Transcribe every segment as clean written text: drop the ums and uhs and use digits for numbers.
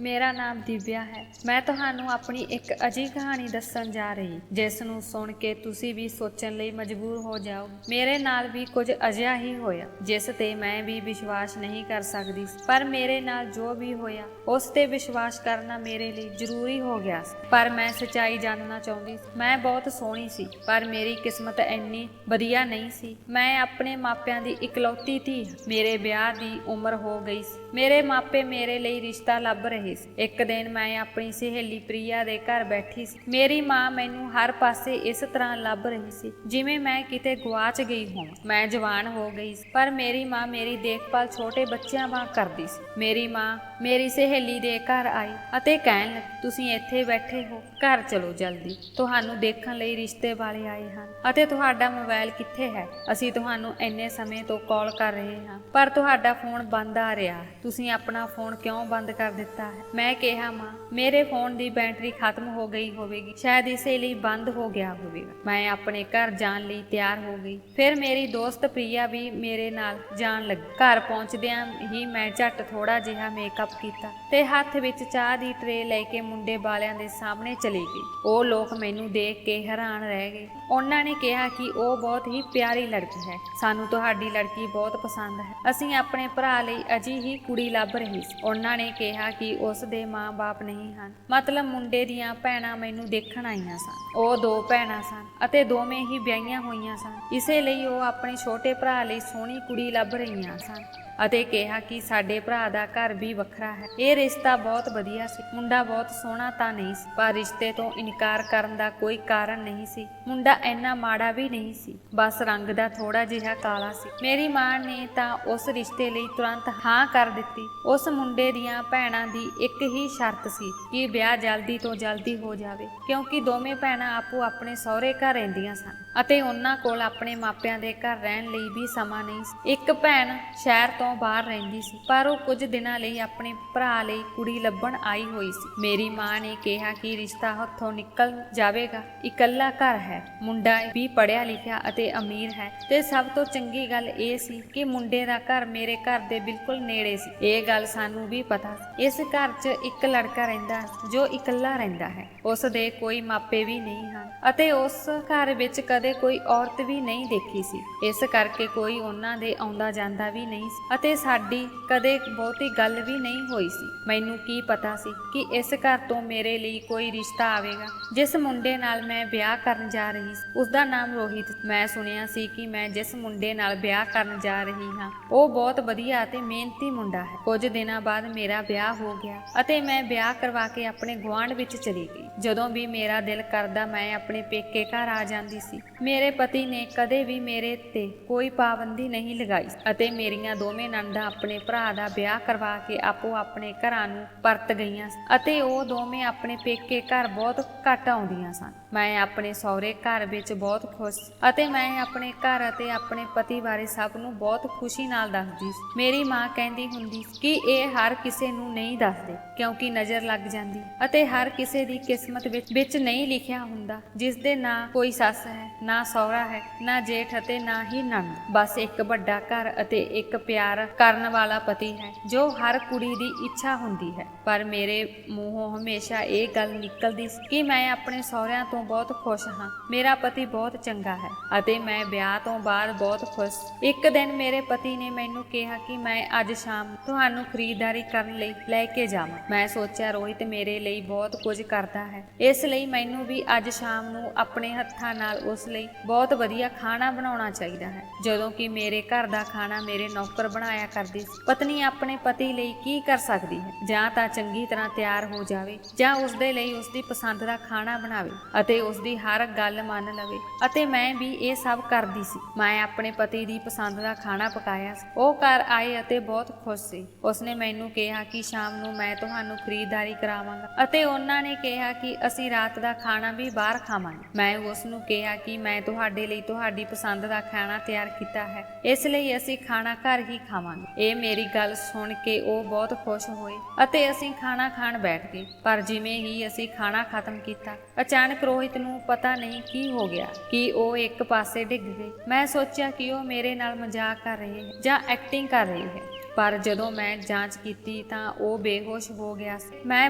ਮੇਰਾ ਨਾਮ ਦਿਵਿਆ ਹੈ। ਮੈਂ ਤੁਹਾਨੂੰ ਆਪਣੀ ਇੱਕ ਅਜਿਹੀ ਕਹਾਣੀ ਦੱਸਣ ਜਾ ਰਹੀ ਜਿਸ ਨੂੰ ਸੁਣ ਕੇ ਤੁਸੀਂ ਵੀ ਸੋਚਣ ਲਈ ਮਜਬੂਰ ਹੋ ਜਾਓ। ਮੇਰੇ ਨਾਲ ਵੀ ਕੁਝ ਅਜਿਹਾ ਹੀ ਹੋਇਆ ਜਿਸ ਤੇ ਮੈਂ ਵੀ ਵਿਸ਼ਵਾਸ ਨਹੀਂ ਕਰ ਸਕਦੀ, ਪਰ ਮੇਰੇ ਨਾਲ ਜੋ ਵੀ ਹੋਇਆ ਉਸ ਤੇ ਵਿਸ਼ਵਾਸ ਕਰਨਾ ਮੇਰੇ ਲਈ ਜ਼ਰੂਰੀ ਹੋ ਗਿਆ ਸੀ। ਪਰ ਮੈਂ ਸੱਚਾਈ ਜਾਣਨਾ ਚਾਹੁੰਦੀ ਸੀ। ਮੈਂ ਬਹੁਤ ਸੋਹਣੀ ਸੀ, ਪਰ ਮੇਰੀ ਕਿਸਮਤ ਇੰਨੀ ਵਧੀਆ ਨਹੀਂ ਸੀ। ਮੈਂ ਆਪਣੇ ਮਾਪਿਆਂ ਦੀ ਇਕਲੌਤੀ ਧੀ। ਮੇਰੇ ਵਿਆਹ ਦੀ ਉਮਰ ਹੋ ਗਈ ਸੀ। ਮੇਰੇ ਮਾਪੇ ਮੇਰੇ ਲਈ ਰਿਸ਼ਤਾ ਲੱਭ ਰਹੇ ਸੀ। ਇੱਕ ਦਿਨ ਮੈਂ ਆਪਣੀ ਸਹੇਲੀ ਪ੍ਰਿਆ ਦੇ ਘਰ ਬੈਠੀ ਸੀ। ਮੇਰੀ ਮਾਂ ਮੈਨੂੰ ਹਰ ਪਾਸੇ ਇਸ ਤਰ੍ਹਾਂ ਲੱਭ ਰਹੀ ਸੀ ਜਿਵੇਂ ਮੈਂ ਕਿਤੇ ਗੁਆਚ ਗਈ ਹੋਵਾਂ। ਮੈਂ ਜਵਾਨ ਹੋ ਗਈ ਸੀ, ਪਰ ਮੇਰੀ ਮਾਂ ਮੇਰੀ ਦੇਖਭਾਲ ਛੋਟੇ ਬੱਚਿਆਂ ਵਾਂਗ ਕਰਦੀ ਸੀ। ਮੇਰੀ ਮਾਂ ਮੇਰੀ ਸਹੇਲੀ ਦੇ ਘਰ ਆਈ ਅਤੇ ਕਹਿਣ ਲੱਗੀ, ਤੁਸੀਂ ਇੱਥੇ ਬੈਠੇ ਹੋ, ਘਰ ਚਲੋ ਜਲਦੀ। ਤੁਹਾਨੂੰ ਦੇਖਣ ਲਈ ਰਿਸ਼ਤੇ ਵਾਲੇ ਆਏ ਹਨ ਅਤੇ ਤੁਹਾਡਾ ਮੋਬਾਈਲ ਕਿੱਥੇ ਹੈ? ਅਸੀਂ ਤੁਹਾਨੂੰ ਇੰਨੇ ਸਮੇਂ ਤੋਂ ਕਾਲ ਕਰ ਰਹੇ ਹਾਂ, ਪਰ ਤੁਹਾਡਾ ਫੋਨ ਬੰਦ ਆ ਰਿਹਾ ਹੈ। ਤੁਸੀਂ ਆਪਣਾ ਫੋਨ ਕਿਉਂ ਬੰਦ ਕਰ ਦਿੱਤਾ ਹੈ? ਮੈਂ ਕਿਹਾ, ਮਾਂ, ਮੇਰੇ ਫੋਨ ਦੀ ਬੈਟਰੀ ਖਤਮ ਹੋ ਗਈ ਹੋਵੇਗੀ, ਸ਼ਾਇਦ ਇਸੇ ਲਈ ਬੰਦ ਹੋ ਗਿਆ ਹੋਵੇਗਾ। ਮੈਂ ਆਪਣੇ ਘਰ ਜਾਣ ਲਈ ਤਿਆਰ ਹੋ ਗਈ। ਫਿਰ ਮੇਰੀ ਦੋਸਤ ਪ੍ਰਿਆ ਵੀ ਮੇਰੇ ਨਾਲ ਜਾਣ ਲੱਗੀ। ਘਰ ਪਹੁੰਚਦਿਆਂ ਹੀ ਮੈਂ ਝੱਟ ਥੋੜਾ ਜਿਹਾ ਮੇਕਅਪ ਕੀਤਾ ਤੇ ਹੱਥ ਵਿੱਚ ਚਾਹ ਦੀ ਟਰੇ ਲੈ ਕੇ ਮੁੰਡੇ ਵਾਲਿਆਂ ਦੇ ਸਾਹਮਣੇ ਚਲੀ ਗਈ। ਉਹ ਲੋਕ ਮੈਨੂੰ ਦੇਖ ਕੇ ਹੈਰਾਨ ਰਹਿ ਗਏ। ਉਹਨਾਂ ਨੇ ਕਿਹਾ ਕਿ ਉਹ ਬਹੁਤ ਹੀ ਪਿਆਰੀ ਲੜਕੀ ਹੈ, ਸਾਨੂੰ ਤੁਹਾਡੀ ਲੜਕੀ ਬਹੁਤ ਪਸੰਦ ਹੈ। ਅਸੀਂ ਆਪਣੇ ਭਰਾ ਲਈ ਅਜਿਹੀ ਕੁੜੀ ਲੱਭ ਰਹੀ ਸੀ। ਉਹਨਾਂ ਨੇ ਕਿਹਾ ਕਿ ਉਸ ਦੇ ਮਾਂ-ਬਾਪ ਨਹੀਂ ਹਨ, ਮਤਲਬ ਮੁੰਡੇ ਦੀਆਂ ਭੈਣਾਂ ਮੈਨੂੰ ਦੇਖਣ ਆਈਆਂ ਸਨ। ਉਹ 2 ਭੈਣਾਂ ਸਨ ਅਤੇ ਦੋਵੇਂ ਹੀ ਵਿਆਹੀਆਂ ਹੋਈਆਂ ਸਨ। ਇਸੇ ਲਈ ਉਹ ਆਪਣੇ ਛੋਟੇ ਭਰਾ ਲਈ ਸੋਹਣੀ ਕੁੜੀ ਲੱਭ ਰਹੀਆਂ ਸਨ ਅਤੇ ਕਿਹਾ ਕਿ ਸਾਡੇ ਭਰਾ ਦਾ ਘਰ ਵੀ ਵੱਖਰਾ ਹੈ। ਇਹ ਰਿਸ਼ਤਾ ਬਹੁਤ ਵਧੀਆ ਸੀ। ਮੁੰਡਾ ਬਹੁਤ ਸੋਹਣਾ ਤਾਂ ਨਹੀਂ ਸੀ, ਪਰ ਰਿਸ਼ਤੇ ਤੋਂ ਇਨਕਾਰ ਕਰਨ ਦਾ ਕੋਈ ਕਾਰਨ ਨਹੀਂ ਸੀ। ਮੁੰਡਾ ਇੰਨਾ ਮਾੜਾ ਵੀ ਨਹੀਂ ਸੀ, ਬਸ ਰੰਗ ਦਾ ਥੋੜਾ ਜਿਹਾ ਕਾਲਾ ਸੀ। ਮੇਰੀ ਮਾਂ ਨੇ ਤਾਂ ਉਸ ਰਿਸ਼ਤੇ ਲਈ ਤੁਰੰਤ ਹਾਂ ਕਰ ਦਿੱਤੀ। ਉਸ ਮੁੰਡੇ ਦੀਆਂ ਭੈਣਾਂ ਦੀ ਇੱਕ ਹੀ ਸ਼ਰਤ ਸੀ ਕਿ ਵਿਆਹ ਜਲਦੀ ਤੋਂ ਜਲਦੀ ਹੋ ਜਾਵੇ, ਕਿਉਂਕਿ ਦੋਵੇਂ ਭੈਣਾਂ ਆਪੋ ਆਪਣੇ ਸਹੁਰੇ ਘਰ ਰਹਿੰਦੀਆਂ ਸਨ ਅਤੇ ਉਹਨਾਂ ਕੋਲ ਆਪਣੇ ਮਾਪਿਆਂ ਦੇ ਘਰ ਰਹਿਣ ਲਈ ਵੀ ਸਮਾਂ ਨਹੀਂ ਸੀ। ਇੱਕ ਭੈਣ ਸ਼ਹਿਰ ਤੋਂ ਬਾਹਰ ਰਹਿੰਦੀ ਸੀ, ਪਰ ਉਹ ਕੁਝ ਦਿਨਾਂ ਲਈ ਆਪਣੇ ਭਰਾ ਲਈ ਕੁੜੀ ਲੱਭਣ ਆਈ ਹੋਈ ਸੀ। ਮੇਰੀ ਮਾਂ ਨੇ ਕਿਹਾ ਕਿ ਰਿਸ਼ਤਾ ਹੱਥੋਂ ਨਿਕਲ ਜਾਵੇਗਾ। ਇਕੱਲਾ ਘਰ ਹੈ, ਮੁੰਡਾ ਵੀ ਪੜ੍ਹਿਆ ਲਿਖਿਆ ਅਤੇ ਅਮੀਰ ਹੈ ਤੇ ਸਭ ਤੋਂ ਚੰਗੀ ਗੱਲ ਇਹ ਸੀ ਕਿ ਮੁੰਡੇ ਦਾ ਘਰ ਮੇਰੇ ਘਰ ਦੇ ਬਿਲਕੁਲ ਨੇੜੇ ਸੀ। ਇਹ ਗੱਲ ਸਾਨੂੰ ਵੀ ਪਤਾ ਸੀ। ਇਸ ਘਰ 'ਚ ਇੱਕ ਲੜਕਾ ਰਹਿੰਦਾ ਜੋ ਇਕੱਲਾ ਰਹਿੰਦਾ ਹੈ। ਉਸ ਦੇ ਕੋਈ ਮਾਪੇ ਵੀ ਨਹੀਂ ਹਨ ਅਤੇ ਉਸ ਘਰ ਵਿੱਚ ਕਦੇ ਕੋਈ ਔਰਤ ਵੀ ਨਹੀਂ ਦੇਖੀ ਸੀ। ਇਸ ਕਰਕੇ ਕੋਈ ਉਹਨਾਂ ਦੇ ਆਉਂਦਾ ਜਾਂਦਾ ਵੀ ਨਹੀਂ ਸੀ ਅਤੇ ਸਾਡੀ ਕਦੇ ਬਹੁਤੀ ਗੱਲ ਵੀ ਨਹੀਂ ਹੋਈ ਸੀ। ਮੈਨੂੰ ਕੀ ਪਤਾ ਸੀ ਕਿ ਇਸ ਘਰ ਤੋਂ ਮੇਰੇ ਲਈ ਕੋਈ ਰਿਸ਼ਤਾ ਆਵੇਗਾ। ਜਿਸ ਮੁੰਡੇ ਨਾਲ ਮੈਂ ਵਿਆਹ ਕਰਨ ਜਾ ਰਹੀ ਸੀ, ਉਸ ਦਾ ਨਾਮ ਰੋਹਿਤ। ਮੈਂ ਸੁਣਿਆ ਸੀ ਕਿ ਮੈਂ ਜਿਸ ਮੁੰਡੇ ਨਾਲ ਵਿਆਹ ਕਰਨ ਜਾ ਰਹੀ ਹਾਂ ਉਹ ਬਹੁਤ ਵਧੀਆ ਅਤੇ ਮਿਹਨਤੀ ਮੁੰਡਾ ਹੈ। ਕੁਝ ਦਿਨਾਂ ਬਾਅਦ ਮੇਰਾ ਵਿਆਹ ਹੋ ਗਿਆ ਅਤੇ ਮੈਂ ਵਿਆਹ ਕਰਵਾ ਕੇ ਆਪਣੇ ਗੁਆਂਢ ਵਿੱਚ ਚਲੀ ਗਈ। ਜਦੋਂ ਵੀ ਮੇਰਾ ਦਿਲ ਕਰਦਾ ਮੈਂ ਆਪਣੇ ਪੇਕੇ ਘਰ ਆ ਜਾਂਦੀ ਸੀ। ਮੇਰੇ ਪਤੀ ਨੇ ਕਦੇ ਵੀ ਮੇਰੇ ਤੇ ਕੋਈ ਪਾਬੰਦੀ ਨਹੀਂ ਲਗਾਈ ਅਤੇ ਮੇਰੀਆਂ ਦੋਵੇਂ ਨਣਦਾਂ ਆਪਣੇ ਭਰਾ ਦਾ ਵਿਆਹ ਕਰਵਾ ਕੇ ਆਪੋ ਆਪਣੇ ਘਰਾਂ ਨੂੰ ਪਰਤ ਗਈਆਂ ਅਤੇ ਉਹ ਦੋਵੇਂ ਆਪਣੇ ਪੇਕੇ ਘਰ ਬਹੁਤ ਘੱਟ ਆਉਂਦੀਆਂ ਸਨ। ਮੈਂ ਆਪਣੇ ਸਹੁਰੇ ਘਰ ਵਿੱਚ ਬਹੁਤ ਖੁਸ਼ ਅਤੇ ਮੈਂ ਆਪਣੇ ਘਰ ਅਤੇ ਆਪਣੇ ਪਤੀ ਬਾਰੇ ਸਭ ਨੂੰ ਬਹੁਤ ਖੁਸ਼ੀ ਨਾਲ ਦੱਸਦੀ ਸੀ। ਮੇਰੀ ਮਾਂ ਕਹਿੰਦੀ ਹੁੰਦੀ ਸੀ ਕਿ ਇਹ ਹਰ ਕਿਸੇ ਨੂੰ ਨਹੀਂ ਦੱਸਦੇ ਕਿਉਂਕਿ ਨਜ਼ਰ ਲੱਗ ਜਾਂਦੀ ਅਤੇ ਹਰ ਕਿਸੇ ਦੀ ਕਿਸਮਤ ਵਿੱਚ ਨਹੀਂ ਲਿਖਿਆ ਹੁੰਦਾ ਜਿਸ ਦੇ ਨਾ ਕੋਈ ਸੱਸ ਹੈ, ਨਾ ਸਹੁਰਾ ਹੈ, ਨਾ ਜੇਠ ਅਤੇ ਨਾ ਹੀ ਨਣਦ। ਬਸ ਇੱਕ ਵੱਡਾ ਘਰ ਅਤੇ ਇੱਕ ਪਿਆਰ ਕਰਨ ਵਾਲਾ ਪਤੀ ਹੈ ਜੋ ਹਰ ਕੁੜੀ ਦੀ ਇੱਛਾ ਹੁੰਦੀ ਹੈ। ਪਰ ਮੇਰੇ ਮੂੰਹੋਂ ਹਮੇਸ਼ਾ ਇਹ ਗੱਲ ਨਿਕਲਦੀ ਸੀ ਕਿ ਮੈਂ ਆਪਣੇ ਸਹੁਰਿਆਂ ਤੋਂ ਬਹੁਤ ਖੁਸ਼ ਹਾਂ। ਮੇਰਾ ਪਤੀ ਬਹੁਤ ਚੰਗਾ ਹੈ ਅਤੇ ਮੈਂ ਵਿਆਹ ਤੋਂ ਬਾਅਦ ਬਹੁਤ ਖੁਸ਼। ਇੱਕ ਦਿਨ ਮੇਰੇ ਪਤੀ ਨੇ ਮੈਨੂੰ ਕਿਹਾ ਕਿ ਮੈਂ ਅੱਜ ਸ਼ਾਮ ਤੁਹਾਨੂੰ ਖਰੀਦਦਾਰੀ ਕਰਨ ਲਈ ਲੈ ਕੇ ਜਾਵਾਂ। ਮੈਂ ਸੋਚਿਆ ਰੋਹਿਤ ਮੇਰੇ ਲਈ ਬਹੁਤ ਕੁਝ ਕਰਦਾ ਹੈ, ਇਸ ਲਈ ਮੈਨੂੰ ਵੀ ਅੱਜ ਸ਼ਾਮ ਨੂੰ ਆਪਣੇ ਹੱਥਾਂ ਨਾਲ ਉਸ ਲਈ ਬਹੁਤ ਵਧੀਆ ਖਾਣਾ ਬਣਾਉਣਾ ਚਾਹੀਦਾ ਹੈ। ਜਦੋਂ ਕਿ ਮੇਰੇ ਘਰ ਦਾ ਖਾਣਾ ਮੇਰੇ ਨੌਕਰ ਬਣਾਇਆ ਕਰਦੀ ਸੀ। ਪਤਨੀ ਆਪਣੇ ਪਤੀ ਲਈ ਕੀ ਕਰ ਸਕਦੀ ਹੈ? ਜਾਂ ਤਾਂ ਚੰਗੀ ਤਰ੍ਹਾਂ ਤਿਆਰ ਹੋ ਜਾਵੇ ਜਾਂ ਉਸਦੇ ਲਈ ਉਸਦੀ ਪਸੰਦ ਦਾ ਖਾਣਾ ਬਣਾਵੇ ਅਤੇ ਉਸਦੀ ਹਰ ਗੱਲ ਮੰਨ ਲਵੇ ਅਤੇ ਮੈਂ ਵੀ ਇਹ ਸਭ ਕਰਦੀ ਸੀ। ਮੈਂ ਆਪਣੇ ਪਤੀ ਦੀ ਪਸੰਦ ਦਾ ਖਾਣਾ ਪਕਾਇਆ ਸੀ। ਉਹ ਘਰ ਆਏ ਅਤੇ ਬਹੁਤ ਖੁਸ਼ ਸੀ। ਉਸਨੇ ਮੈਨੂੰ ਕਿਹਾ ਕਿ ਸ਼ਾਮ ਨੂੰ ਮੈਂ ਤੁਹਾਨੂੰ ਖਰੀਦਦਾਰੀ ਕਰਾਵਾਂਗਾ ਅਤੇ ਉਹਨਾਂ ਨੇ ਕਿਹਾ ਕਿ ਅਸੀਂ ਰਾਤ ਦਾ ਖਾਣਾ ਵੀ ਬਾਹਰ ਖਾਵਾਂਗੇ। ਮੈਂ ਉਸ ਨੂੰ ਕਿਹਾ ਕਿ ਮੈਂ ਤੁਹਾਡੇ ਲਈ ਤੁਹਾਡੀ ਪਸੰਦ ਦਾ ਖਾਣਾ ਤਿਆਰ ਕੀਤਾ ਹੈ, ਇਸ ਲਈ ਅਸੀਂ ਖਾਣਾ ਘਰ ਹੀ ਖਾਵਾਂਗੇ। ਇਹ ਮੇਰੀ ਗੱਲ ਸੁਣ ਕੇ ਉਹ ਬਹੁਤ ਖੁਸ਼ ਹੋਏ ਅਤੇ ਅਸੀਂ ਖਾਣਾ ਖਾਣ ਬੈਠ ਗਏ। ਪਰ ਜਿਵੇਂ ਹੀ ਅਸੀਂ ਖਾਣਾ ਖਤਮ ਕੀਤਾ, ਅਚਾਨਕ ਰੋਹਿਤ ਨੂੰ ਪਤਾ ਨਹੀਂ ਕੀ ਹੋ ਗਿਆ ਕਿ ਉਹ ਇੱਕ ਪਾਸੇ ਡਿੱਗ ਗਏ। ਮੈਂ ਸੋਚਿਆ ਕਿ ਉਹ ਮੇਰੇ ਨਾਲ ਮਜ਼ਾਕ ਕਰ ਰਹੇ ਹੈ ਜਾਂ ਐਕਟਿੰਗ ਕਰ ਰਹੀ ਹੈ। ਪਰ ਜਦੋਂ ਮੈਂ ਜਾਂਚ ਕੀਤੀ ਤਾਂ ਉਹ ਬੇਹੋਸ਼ ਹੋ ਗਿਆ ਸੀ। ਮੈਂ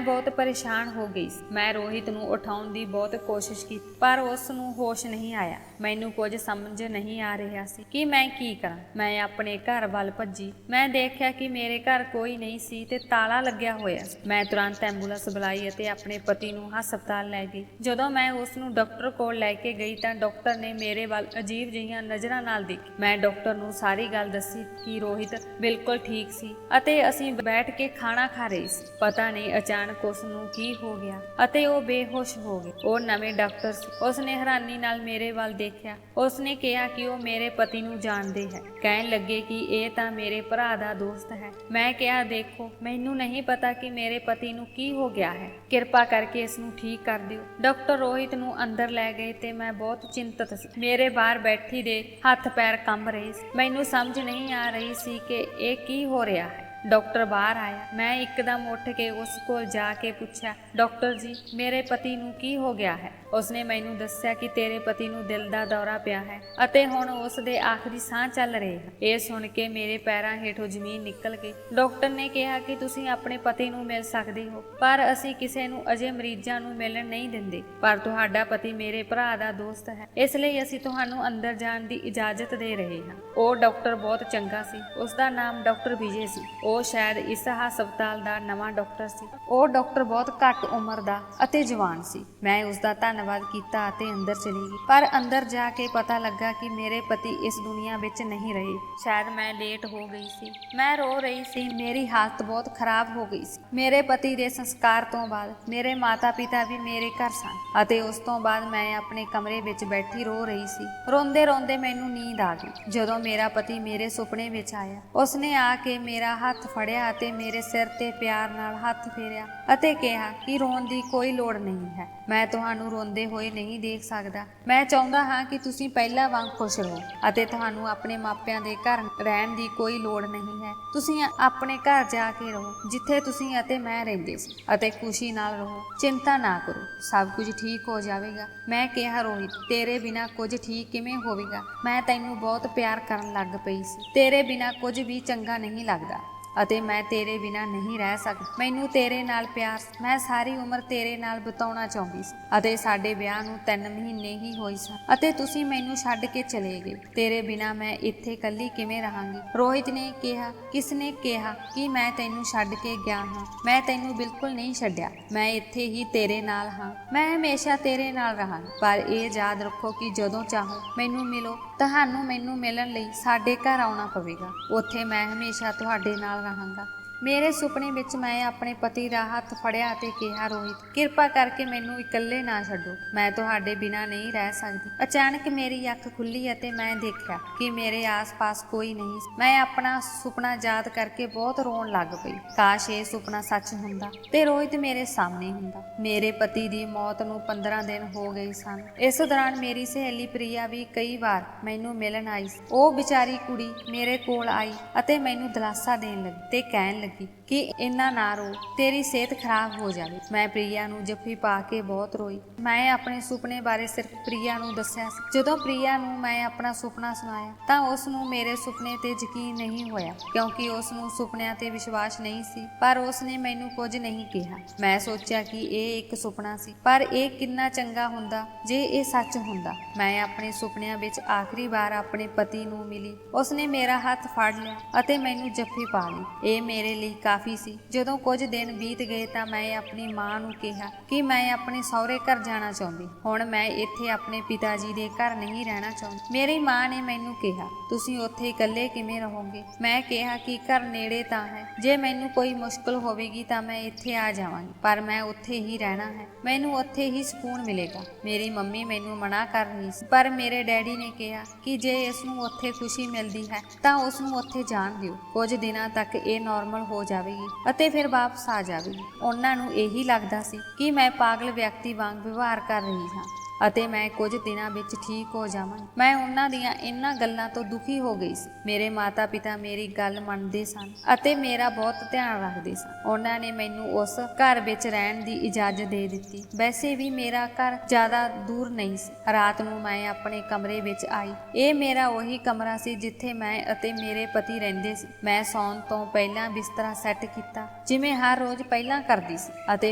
ਬਹੁਤ ਪਰੇਸ਼ਾਨ ਹੋ ਗਈ ਸੀ। ਮੈਂ ਰੋਹਿਤ ਨੂੰ ਉਠਾਉਣ ਦੀ ਬਹੁਤ ਕੋਸ਼ਿਸ਼ ਕੀਤੀ ਪਰ ਉਸ ਨੂੰ ਹੋਸ਼ ਨਹੀਂ ਆਇਆ। ਮੈਨੂੰ ਕੁਝ ਸਮਝ ਨਹੀਂ ਆ ਰਿਹਾ ਸੀ ਕਿ ਮੈਂ ਕੀ ਕਰਾਂ। ਮੈਂ ਆਪਣੇ ਘਰ ਵੱਲ ਭੱਜੀ। ਮੈਂ ਦੇਖਿਆ ਕਿ ਮੇਰੇ ਘਰ ਕੋਈ ਨਹੀਂ ਸੀ ਤੇ ਤਾਲਾ ਲੱਗਿਆ ਹੋਇਆ ਸੀ। ਮੈਂ ਤੁਰੰਤ ਐਂਬੂਲੈਂਸ ਬੁਲਾਈ ਅਤੇ ਆਪਣੇ ਪਤੀ ਨੂੰ ਹਸਪਤਾਲ ਲੈ ਗਈ। ਜਦੋਂ ਮੈਂ ਉਸ ਨੂੰ ਡਾਕਟਰ ਕੋਲ ਲੈ ਕੇ ਗਈ ਤਾਂ ਡਾਕਟਰ ਨੇ ਮੇਰੇ ਵੱਲ ਅਜੀਬ ਜਿਹੀਆਂ ਨਜ਼ਰਾਂ ਨਾਲ ਦੇਖੀ। ਮੈਂ ਡਾਕਟਰ ਨੂੰ ਸਾਰੀ ਗੱਲ ਦੱਸੀ ਕਿ ਰੋਹਿਤ ਬਿਲਕੁਲ ਠੀਕ ਸੀ ਅਤੇ ਅਸੀਂ ਬੈਠ ਕੇ ਖਾਣਾ ਖਾ ਰਹੇ ਸੀ। ਪਤਾ ਨਹੀਂ ਅਚਾਨਕ ਉਸ ਨੂੰ ਕੀ ਹੋ ਗਿਆ ਅਤੇ ਉਹ ਬੇਹੋਸ਼ ਹੋ ਗਈ। ਉਹ ਨਵੇਂ ਡਾਕਟਰ ਸੀ। ਉਸ ਨੇ ਹੈਰਾਨੀ ਨਾਲ ਮੇਰੇ ਵੱਲ ਦੇਖਿਆ। ਉਸ ਨੇ ਕਿਹਾ ਕਿ ਉਹ ਮੇਰੇ ਪਤੀ ਨੂੰ ਜਾਣਦੇ ਹੈ। ਕਹਿਣ ਲੱਗੇ ਕਿ ਇਹ ਤਾਂ ਮੇਰੇ ਭਰਾ ਦਾ ਦੋਸਤ ਹੈ। ਮੈਂ ਕਿਹਾ ਦੇਖੋ, ਮੈਨੂੰ ਨਹੀਂ ਪਤਾ ਕਿ ਮੇਰੇ ਪਤੀ ਨੂੰ ਕੀ ਹੋ ਗਿਆ ਹੈ। ਕਿਰਪਾ ਕਰਕੇ ਇਸ ਨੂੰ ਠੀਕ ਕਰ ਦਿਓ। ਡਾਕਟਰ ਰੋਹਿਤ ਨੂੰ ਅੰਦਰ ਲੈ ਗਏ ਤੇ ਮੈਂ ਬਹੁਤ ਚਿੰਤਤ ਸੀ। ਮੇਰੇ ਬਾਹਰ ਬੈਠੀ ਦੇ ਹੱਥ ਪੈਰ ਕੰਬ ਰਹੇ ਸੀ। ਮੈਨੂੰ ਸਮਝ ਨਹੀਂ ਆ ਰਹੀ ਸੀ ਕਿ ਇਹ ਕੀ ਹੋ ਰਿਹਾ ਹੈ। ਡਾਕਟਰ ਬਾਹਰ ਆਇਆ। ਮੈਂ ਇੱਕਦਮ ਉੱਠ ਕੇ ਉਸ ਕੋਲ ਜਾ ਕੇ ਪੁੱਛਿਆ, ਡਾਕਟਰ ਜੀ, ਮੇਰੇ ਪਤੀ ਨੂੰ ਕੀ ਹੋ ਗਿਆ ਹੈ? ਉਸਨੇ ਮੈਨੂੰ ਦੱਸਿਆ ਕਿ ਤੇਰੇ ਪਤੀ ਨੂੰ ਦਿਲ ਦਾ ਦੌਰਾ ਪਿਆ ਹੈ ਅਤੇ ਹੁਣ ਉਸ ਦੇ ਆਖਰੀ ਸਾਹ ਚੱਲ ਰਹੇ ਹਨ। ਇਹ ਸੁਣ ਕੇ ਮੇਰੇ ਪੈਰਾਂ ਹੇਠੋਂ ਜ਼ਮੀਨ ਨਿਕਲ ਗਈ। ਡਾਕਟਰ ਨੇ ਕਿਹਾ ਕਿ ਤੁਸੀਂ ਆਪਣੇ ਪਤੀ ਨੂੰ ਮਿਲ ਸਕਦੇ ਹੋ ਪਰ ਅਸੀਂ ਕਿਸੇ ਨੂੰ ਅਜੇ ਮਰੀਜ਼ਾਂ ਨੂੰ ਮਿਲਣ ਨਹੀਂ ਦਿੰਦੇ। ਪਰ ਤੁਹਾਡਾ ਪਤੀ ਮੇਰੇ ਭਰਾ ਦਾ ਦੋਸਤ ਹੈ, ਇਸ ਲਈ ਅਸੀਂ ਤੁਹਾਨੂੰ ਅੰਦਰ ਜਾਣ ਦੀ ਇਜਾਜ਼ਤ ਦੇ ਰਹੇ ਹਾਂ। ਉਹ ਡਾਕਟਰ ਬਹੁਤ ਚੰਗਾ ਸੀ। ਉਸ ਦਾ ਨਾਮ ਡਾਕਟਰ ਵਿਜੇ ਸੀ। ਉਹ ਸ਼ਾਇਦ ਇਸ ਹਸਪਤਾਲ ਦਾ ਨਵਾਂ ਡਾਕਟਰ ਸੀ। ਉਹ ਡਾਕਟਰ ਬਹੁਤ ਘੱਟ ਉਮਰ ਦਾ ਅਤੇ ਜਵਾਨ ਸੀ। ਮੈਂ ਉਸ ਦਾ ਧੰਨਵਾਦ ਕੀਤਾ ਅਤੇ ਅੰਦਰ ਚਲੀ ਗਈ। ਪਰ ਅੰਦਰ ਜਾ ਕੇ ਪਤਾ ਲੱਗਾ ਕਿ ਮੇਰੇ ਪਤੀ ਇਸ ਦੁਨੀਆ ਵਿੱਚ ਨਹੀਂ ਰਹੇ। ਸ਼ਾਇਦ ਮੈਂ ਲੇਟ ਹੋ ਗਈ ਸੀ। ਮੈਂ ਰੋ ਰਹੀ ਸੀ। ਮੇਰੀ ਹਾਲਤ ਬਹੁਤ ਖਰਾਬ ਹੋ ਗਈ ਸੀ। ਮੇਰੇ ਪਤੀ ਦੇ ਸੰਸਕਾਰ ਤੋਂ ਬਾਅਦ ਮੇਰੇ ਮਾਤਾ ਪਿਤਾ ਵੀ ਮੇਰੇ ਘਰ ਸਨ ਅਤੇ ਉਸ ਤੋਂ ਬਾਅਦ ਮੈਂ ਆਪਣੇ ਕਮਰੇ ਵਿੱਚ ਬੈਠੀ ਰੋ ਰਹੀ ਸੀ। ਰੋਂਦੇ ਰੋਂਦੇ ਮੈਨੂੰ ਨੀਂਦ ਆ ਗਈ। ਜਦੋਂ ਮੇਰਾ ਪਤੀ ਮੇਰੇ ਸੁਪਨੇ ਵਿੱਚ ਆਇਆ, ਉਸਨੇ ਆ ਕੇ ਮੇਰਾ ਹੱਥ ਫੜਿਆ ਅਤੇ ਮੇਰੇ ਸਿਰ ਤੇ ਪਿਆਰ ਨਾਲ ਹੱਥ ਫੇਰਿਆ ਅਤੇ ਕਿਹਾ ਕਿ ਰੋਣ ਦੀ ਕੋਈ ਲੋੜ ਨਹੀਂ ਹੈ। ਮੈਂ ਤੁਹਾਨੂੰ ਰੋਂਦੇ ਹੋਏ ਨਹੀਂ ਦੇਖ ਸਕਦਾ। ਮੈਂ ਚਾਹੁੰਦਾ ਹਾਂ ਕਿ ਤੁਸੀਂ ਪਹਿਲਾਂ ਵਾਂਗ ਖੁਸ਼ ਰਹੋ ਅਤੇ ਤੁਹਾਨੂੰ ਆਪਣੇ ਮਾਪਿਆਂ ਦੇ ਘਰ ਰਹਿਣ ਦੀ ਕੋਈ ਲੋੜ ਨਹੀਂ ਹੈ। ਤੁਸੀਂ ਆਪਣੇ ਘਰ ਜਾ ਕੇ ਰਹੋ ਜਿੱਥੇ ਤੁਸੀਂ ਅਤੇ ਮੈਂ ਰਹਿੰਦੇ ਸੀ ਅਤੇ ਖੁਸ਼ੀ ਨਾਲ ਰਹੋ। ਚਿੰਤਾ ਨਾ ਕਰੋ, ਸਭ ਕੁਝ ਠੀਕ ਹੋ ਜਾਵੇਗਾ। ਮੈਂ ਕਿਹਾ, ਰੋਹਿਤ, ਤੇਰੇ ਬਿਨਾਂ ਕੁਝ ਠੀਕ ਕਿਵੇਂ ਹੋਵੇਗਾ? ਮੈਂ ਤੈਨੂੰ ਬਹੁਤ ਪਿਆਰ ਕਰਨ ਲੱਗ ਪਈ ਸੀ। ਤੇਰੇ ਬਿਨਾਂ ਕੁਝ ਵੀ ਚੰਗਾ ਨਹੀਂ ਲੱਗਦਾ ਅਤੇ ਮੈਂ ਤੇਰੇ ਬਿਨਾਂ ਨਹੀਂ ਰਹਿ ਸਕਦੀ। ਮੈਨੂੰ ਤੇਰੇ ਨਾਲ ਪਿਆਰ ਸੀ। ਮੈਂ ਸਾਰੀ ਉਮਰ ਤੇਰੇ ਨਾਲ ਬਿਤਾਉਣਾ ਚਾਹੁੰਦੀ ਸੀ ਅਤੇ ਸਾਡੇ ਵਿਆਹ ਨੂੰ 3 ਮਹੀਨੇ ਹੀ ਹੋਏ ਸਨ ਅਤੇ ਤੁਸੀਂ ਮੈਨੂੰ ਛੱਡ ਕੇ ਚਲੇ ਗਏ। ਤੇਰੇ ਬਿਨਾਂ ਮੈਂ ਇੱਥੇ ਇਕੱਲੀ ਕਿਵੇਂ ਰਹਾਂਗੀ? ਰੋਹਿਤ ਨੇ ਕਿਹਾ, ਕਿਸਨੇ ਕਿਹਾ ਕਿ ਮੈਂ ਤੈਨੂੰ ਛੱਡ ਕੇ ਗਿਆ ਹਾਂ? ਮੈਂ ਤੈਨੂੰ ਬਿਲਕੁਲ ਨਹੀਂ ਛੱਡਿਆ। ਮੈਂ ਇੱਥੇ ਹੀ ਤੇਰੇ ਨਾਲ ਹਾਂ। ਮੈਂ ਹਮੇਸ਼ਾ ਤੇਰੇ ਨਾਲ ਰਹਾਂਗੀ। ਪਰ ਇਹ ਯਾਦ ਰੱਖੋ ਕਿ ਜਦੋਂ ਚਾਹੋ ਮੈਨੂੰ ਮਿਲੋ। ਤੁਹਾਨੂੰ ਮੈਨੂੰ ਮਿਲਣ ਲਈ ਸਾਡੇ ਘਰ ਆਉਣਾ ਪਵੇਗਾ। ਉੱਥੇ ਮੈਂ ਹਮੇਸ਼ਾ ਤੁਹਾਡੇ ਨਾਲ ਰਹਾਂਗਾ। ਮੇਰੇ ਸੁਪਨੇ ਵਿੱਚ ਮੈਂ ਆਪਣੇ ਪਤੀ ਦਾ ਹੱਥ ਫੜਿਆ ਅਤੇ ਕਿਹਾ, ਰੋਹਿਤ, ਕਿਰਪਾ ਕਰਕੇ ਮੈਨੂੰ ਇਕੱਲੇ ਨਾ ਛੱਡੋ। ਮੈਂ ਤੁਹਾਡੇ ਬਿਨਾਂ ਨਹੀਂ ਰਹਿ ਸਕਦੀ। ਅਚਾਨਕ ਮੇਰੀ ਅੱਖ ਖੁੱਲੀ ਅਤੇ ਮੈਂ ਦੇਖਿਆ ਕਿ ਮੇਰੇ ਆਸ-ਪਾਸ ਕੋਈ ਨਹੀਂ ਸੀ। ਮੈਂ ਆਪਣਾ ਸੁਪਨਾ ਯਾਦ ਕਰਕੇ ਬਹੁਤ ਰੋਣ ਲੱਗ ਪਈ। ਕਾਸ਼ ਇਹ ਸੁਪਨਾ ਸੱਚ ਹੁੰਦਾ ਤੇ ਰੋਹਿਤ ਮੇਰੇ ਸਾਹਮਣੇ ਹੁੰਦਾ। ਮੇਰੇ ਪਤੀ ਦੀ ਮੌਤ ਨੂੰ 15 ਦਿਨ ਹੋ ਗਏ ਸਨ। ਇਸ ਦੌਰਾਨ ਮੇਰੀ ਸਹੇਲੀ ਪ੍ਰਿਆ ਵੀ ਕਈ ਵਾਰ ਮੈਨੂੰ ਮਿਲਣ ਆਈ ਸੀ। ਉਹ ਵਿਚਾਰੀ ਕੁੜੀ ਮੇਰੇ ਕੋਲ ਆਈ ਅਤੇ ਮੈਨੂੰ ਦਿਲਾਸਾ ਦੇਣ ਲੱਗੀ ਤੇ ਕਹਿਣ ਲੱਗੀ ਕਿ ਇੰਨਾ ਨਾ ਰੋ, ਤੇਰੀ ਸਿਹਤ ਖਰਾਬ ਹੋ ਜਾਵੇ। ਮੈਂ ਪ੍ਰਿਆ ਨੂੰ ਜੱਫੀ ਪਾ ਕੇ ਬਹੁਤ ਰੋਈ। ਮੈਂ ਆਪਣੇ ਸੁਪਨੇ ਬਾਰੇ ਸਿਰਫ ਪ੍ਰਿਆ ਨੂੰ ਦੱਸਿਆ ਸੀ। ਜਦੋਂ ਪ੍ਰਿਆ ਨੂੰ ਮੈਂ ਆਪਣਾ ਸੁਪਨਾ ਸੁਣਾਇਆ ਤਾਂ ਉਸ ਨੂੰ ਮੇਰੇ ਸੁਪਨੇ ਤੇ ਯਕੀਨ ਨਹੀਂ ਹੋਇਆ ਕਿਉਂਕਿ ਉਸ ਨੂੰ ਸੁਪਨਿਆਂ ਤੇ ਵਿਸ਼ਵਾਸ ਨਹੀਂ ਸੀ। ਪਰ ਉਸ ਨੇ ਮੈਨੂੰ ਕੁਝ ਨਹੀਂ ਕਿਹਾ। ਮੈਂ ਸੋਚਿਆ ਕਿ ਇਹ ਇੱਕ ਸੁਪਨਾ ਸੀ, ਪਰ ਇਹ ਕਿੰਨਾ ਚੰਗਾ ਹੁੰਦਾ ਜੇ ਇਹ ਸੱਚ ਹੁੰਦਾ। ਮੈਂ ਆਪਣੇ ਸੁਪਨਿਆਂ ਵਿੱਚ ਆਖਰੀ ਵਾਰ ਆਪਣੇ ਪਤੀ ਨੂੰ ਮਿਲੀ। ਉਸ ਨੇ ਮੇਰਾ ਹੱਥ ਫੜ ਲਿਆ ਅਤੇ ਮੈਨੂੰ ਜੱਫੀ ਪਾ ਲਈ। ਇਹ ਮੇਰੇ ਲਈ ਕਾਫੀ ਸੀ। ਜਦੋਂ ਕੁਝ ਦਿਨ ਬੀਤ ਗਏ ਤਾਂ ਮੈਂ ਆਪਣੀ ਮਾਂ ਨੂੰ ਕਿਹਾ ਕਿ ਮੈਂ ਆਪਣੇ ਸਹੁਰੇ ਘਰ ਜਾਣਾ ਚਾਹੁੰਦੀ। ਹੁਣ ਮੈਂ ਇੱਥੇ ਆਪਣੇ ਪਿਤਾ ਜੀ ਦੇ ਘਰ ਨਹੀਂ ਰਹਿਣਾ ਚਾਹੁੰਦੀ। ਮੇਰੀ ਮਾਂ ਨੇ ਮੈਨੂੰ ਕਿਹਾ, ਤੁਸੀਂ ਉੱਥੇ ਇਕੱਲੇ ਕਿਵੇਂ ਰਹੋਗੇ? ਮੈਂ ਕਿਹਾ ਕਿ ਘਰ ਨੇੜੇ ਤਾਂ ਹੈ। ਜੇ ਮੈਨੂੰ ਕੋਈ ਮੁਸ਼ਕਲ ਹੋਵੇਗੀ ਤਾਂ ਮੈਂ ਇੱਥੇ ਆ ਜਾਵਾਂਗੀ, ਪਰ ਮੈਂ ਉੱਥੇ ਹੀ ਰਹਿਣਾ ਹੈ। ਮੈਨੂੰ ਉੱਥੇ ਹੀ ਸਕੂਨ ਮਿਲੇਗਾ। ਮੇਰੀ ਮੰਮੀ ਮੈਨੂੰ ਮਨਾ ਕਰ ਰਹੀ ਸੀ, ਪਰ ਮੇਰੇ ਡੈਡੀ ਨੇ ਕਿਹਾ ਕਿ ਜੇ ਇਸ ਨੂੰ ਉੱਥੇ ਖੁਸ਼ੀ ਮਿਲਦੀ ਹੈ ਤਾਂ ਉਸ ਨੂੰ ਉੱਥੇ ਜਾਣ ਦਿਓ। ਕੁਝ ਦਿਨਾਂ ਤੱਕ ਇਹ ਨਾਰਮਲ ਹੋ ਜਾਵੇਗੀ ਅਤੇ ਫਿਰ ਵਾਪਸ ਆ ਜਾਵੇਗੀ। ਉਹਨਾਂ ਨੂੰ ਇਹੀ ਲੱਗਦਾ ਸੀ ਕਿ ਮੈਂ ਪਾਗਲ ਵਿਅਕਤੀ ਵਾਂਗ ਵਿਵਹਾਰ ਕਰ ਰਹੀ ਹਾਂ ਅਤੇ ਮੈਂ ਕੁਝ ਦਿਨਾਂ ਵਿੱਚ ਠੀਕ ਹੋ ਜਾਵਾਂਗੀ। ਮੈਂ ਉਹਨਾਂ ਦੀਆਂ ਇਹਨਾਂ ਗੱਲਾਂ ਤੋਂ ਦੁਖੀ ਹੋ ਗਈ ਸੀ। ਮੇਰੇ ਮਾਤਾ ਪਿਤਾ ਮੇਰੀ ਗੱਲ ਮੰਨਦੇ ਸਨ ਅਤੇ ਮੇਰਾ ਬਹੁਤ ਧਿਆਨ ਰੱਖਦੇ ਸਨ। ਉਹਨਾਂ ਨੇ ਮੈਨੂੰ ਉਸ ਘਰ ਵਿੱਚ ਰਹਿਣ ਦੀ ਇਜਾਜ਼ਤ ਦੇ ਦਿੱਤੀ। ਵੈਸੇ ਵੀ ਮੇਰਾ ਘਰ ਜ਼ਿਆਦਾ ਦੂਰ ਨਹੀਂ ਸੀ। ਰਾਤ ਨੂੰ ਮੈਂ ਆਪਣੇ ਕਮਰੇ ਵਿੱਚ ਆਈ। ਇਹ ਮੇਰਾ ਉਹੀ ਕਮਰਾ ਸੀ ਜਿੱਥੇ ਮੈਂ ਅਤੇ ਮੇਰੇ ਪਤੀ ਰਹਿੰਦੇ ਸੀ। ਮੈਂ ਸੌਣ ਤੋਂ ਪਹਿਲਾਂ ਬਿਸਤਰਾ ਸੈੱਟ ਕੀਤਾ ਜਿਵੇਂ ਹਰ ਰੋਜ਼ ਪਹਿਲਾਂ ਕਰਦੀ ਸੀ ਅਤੇ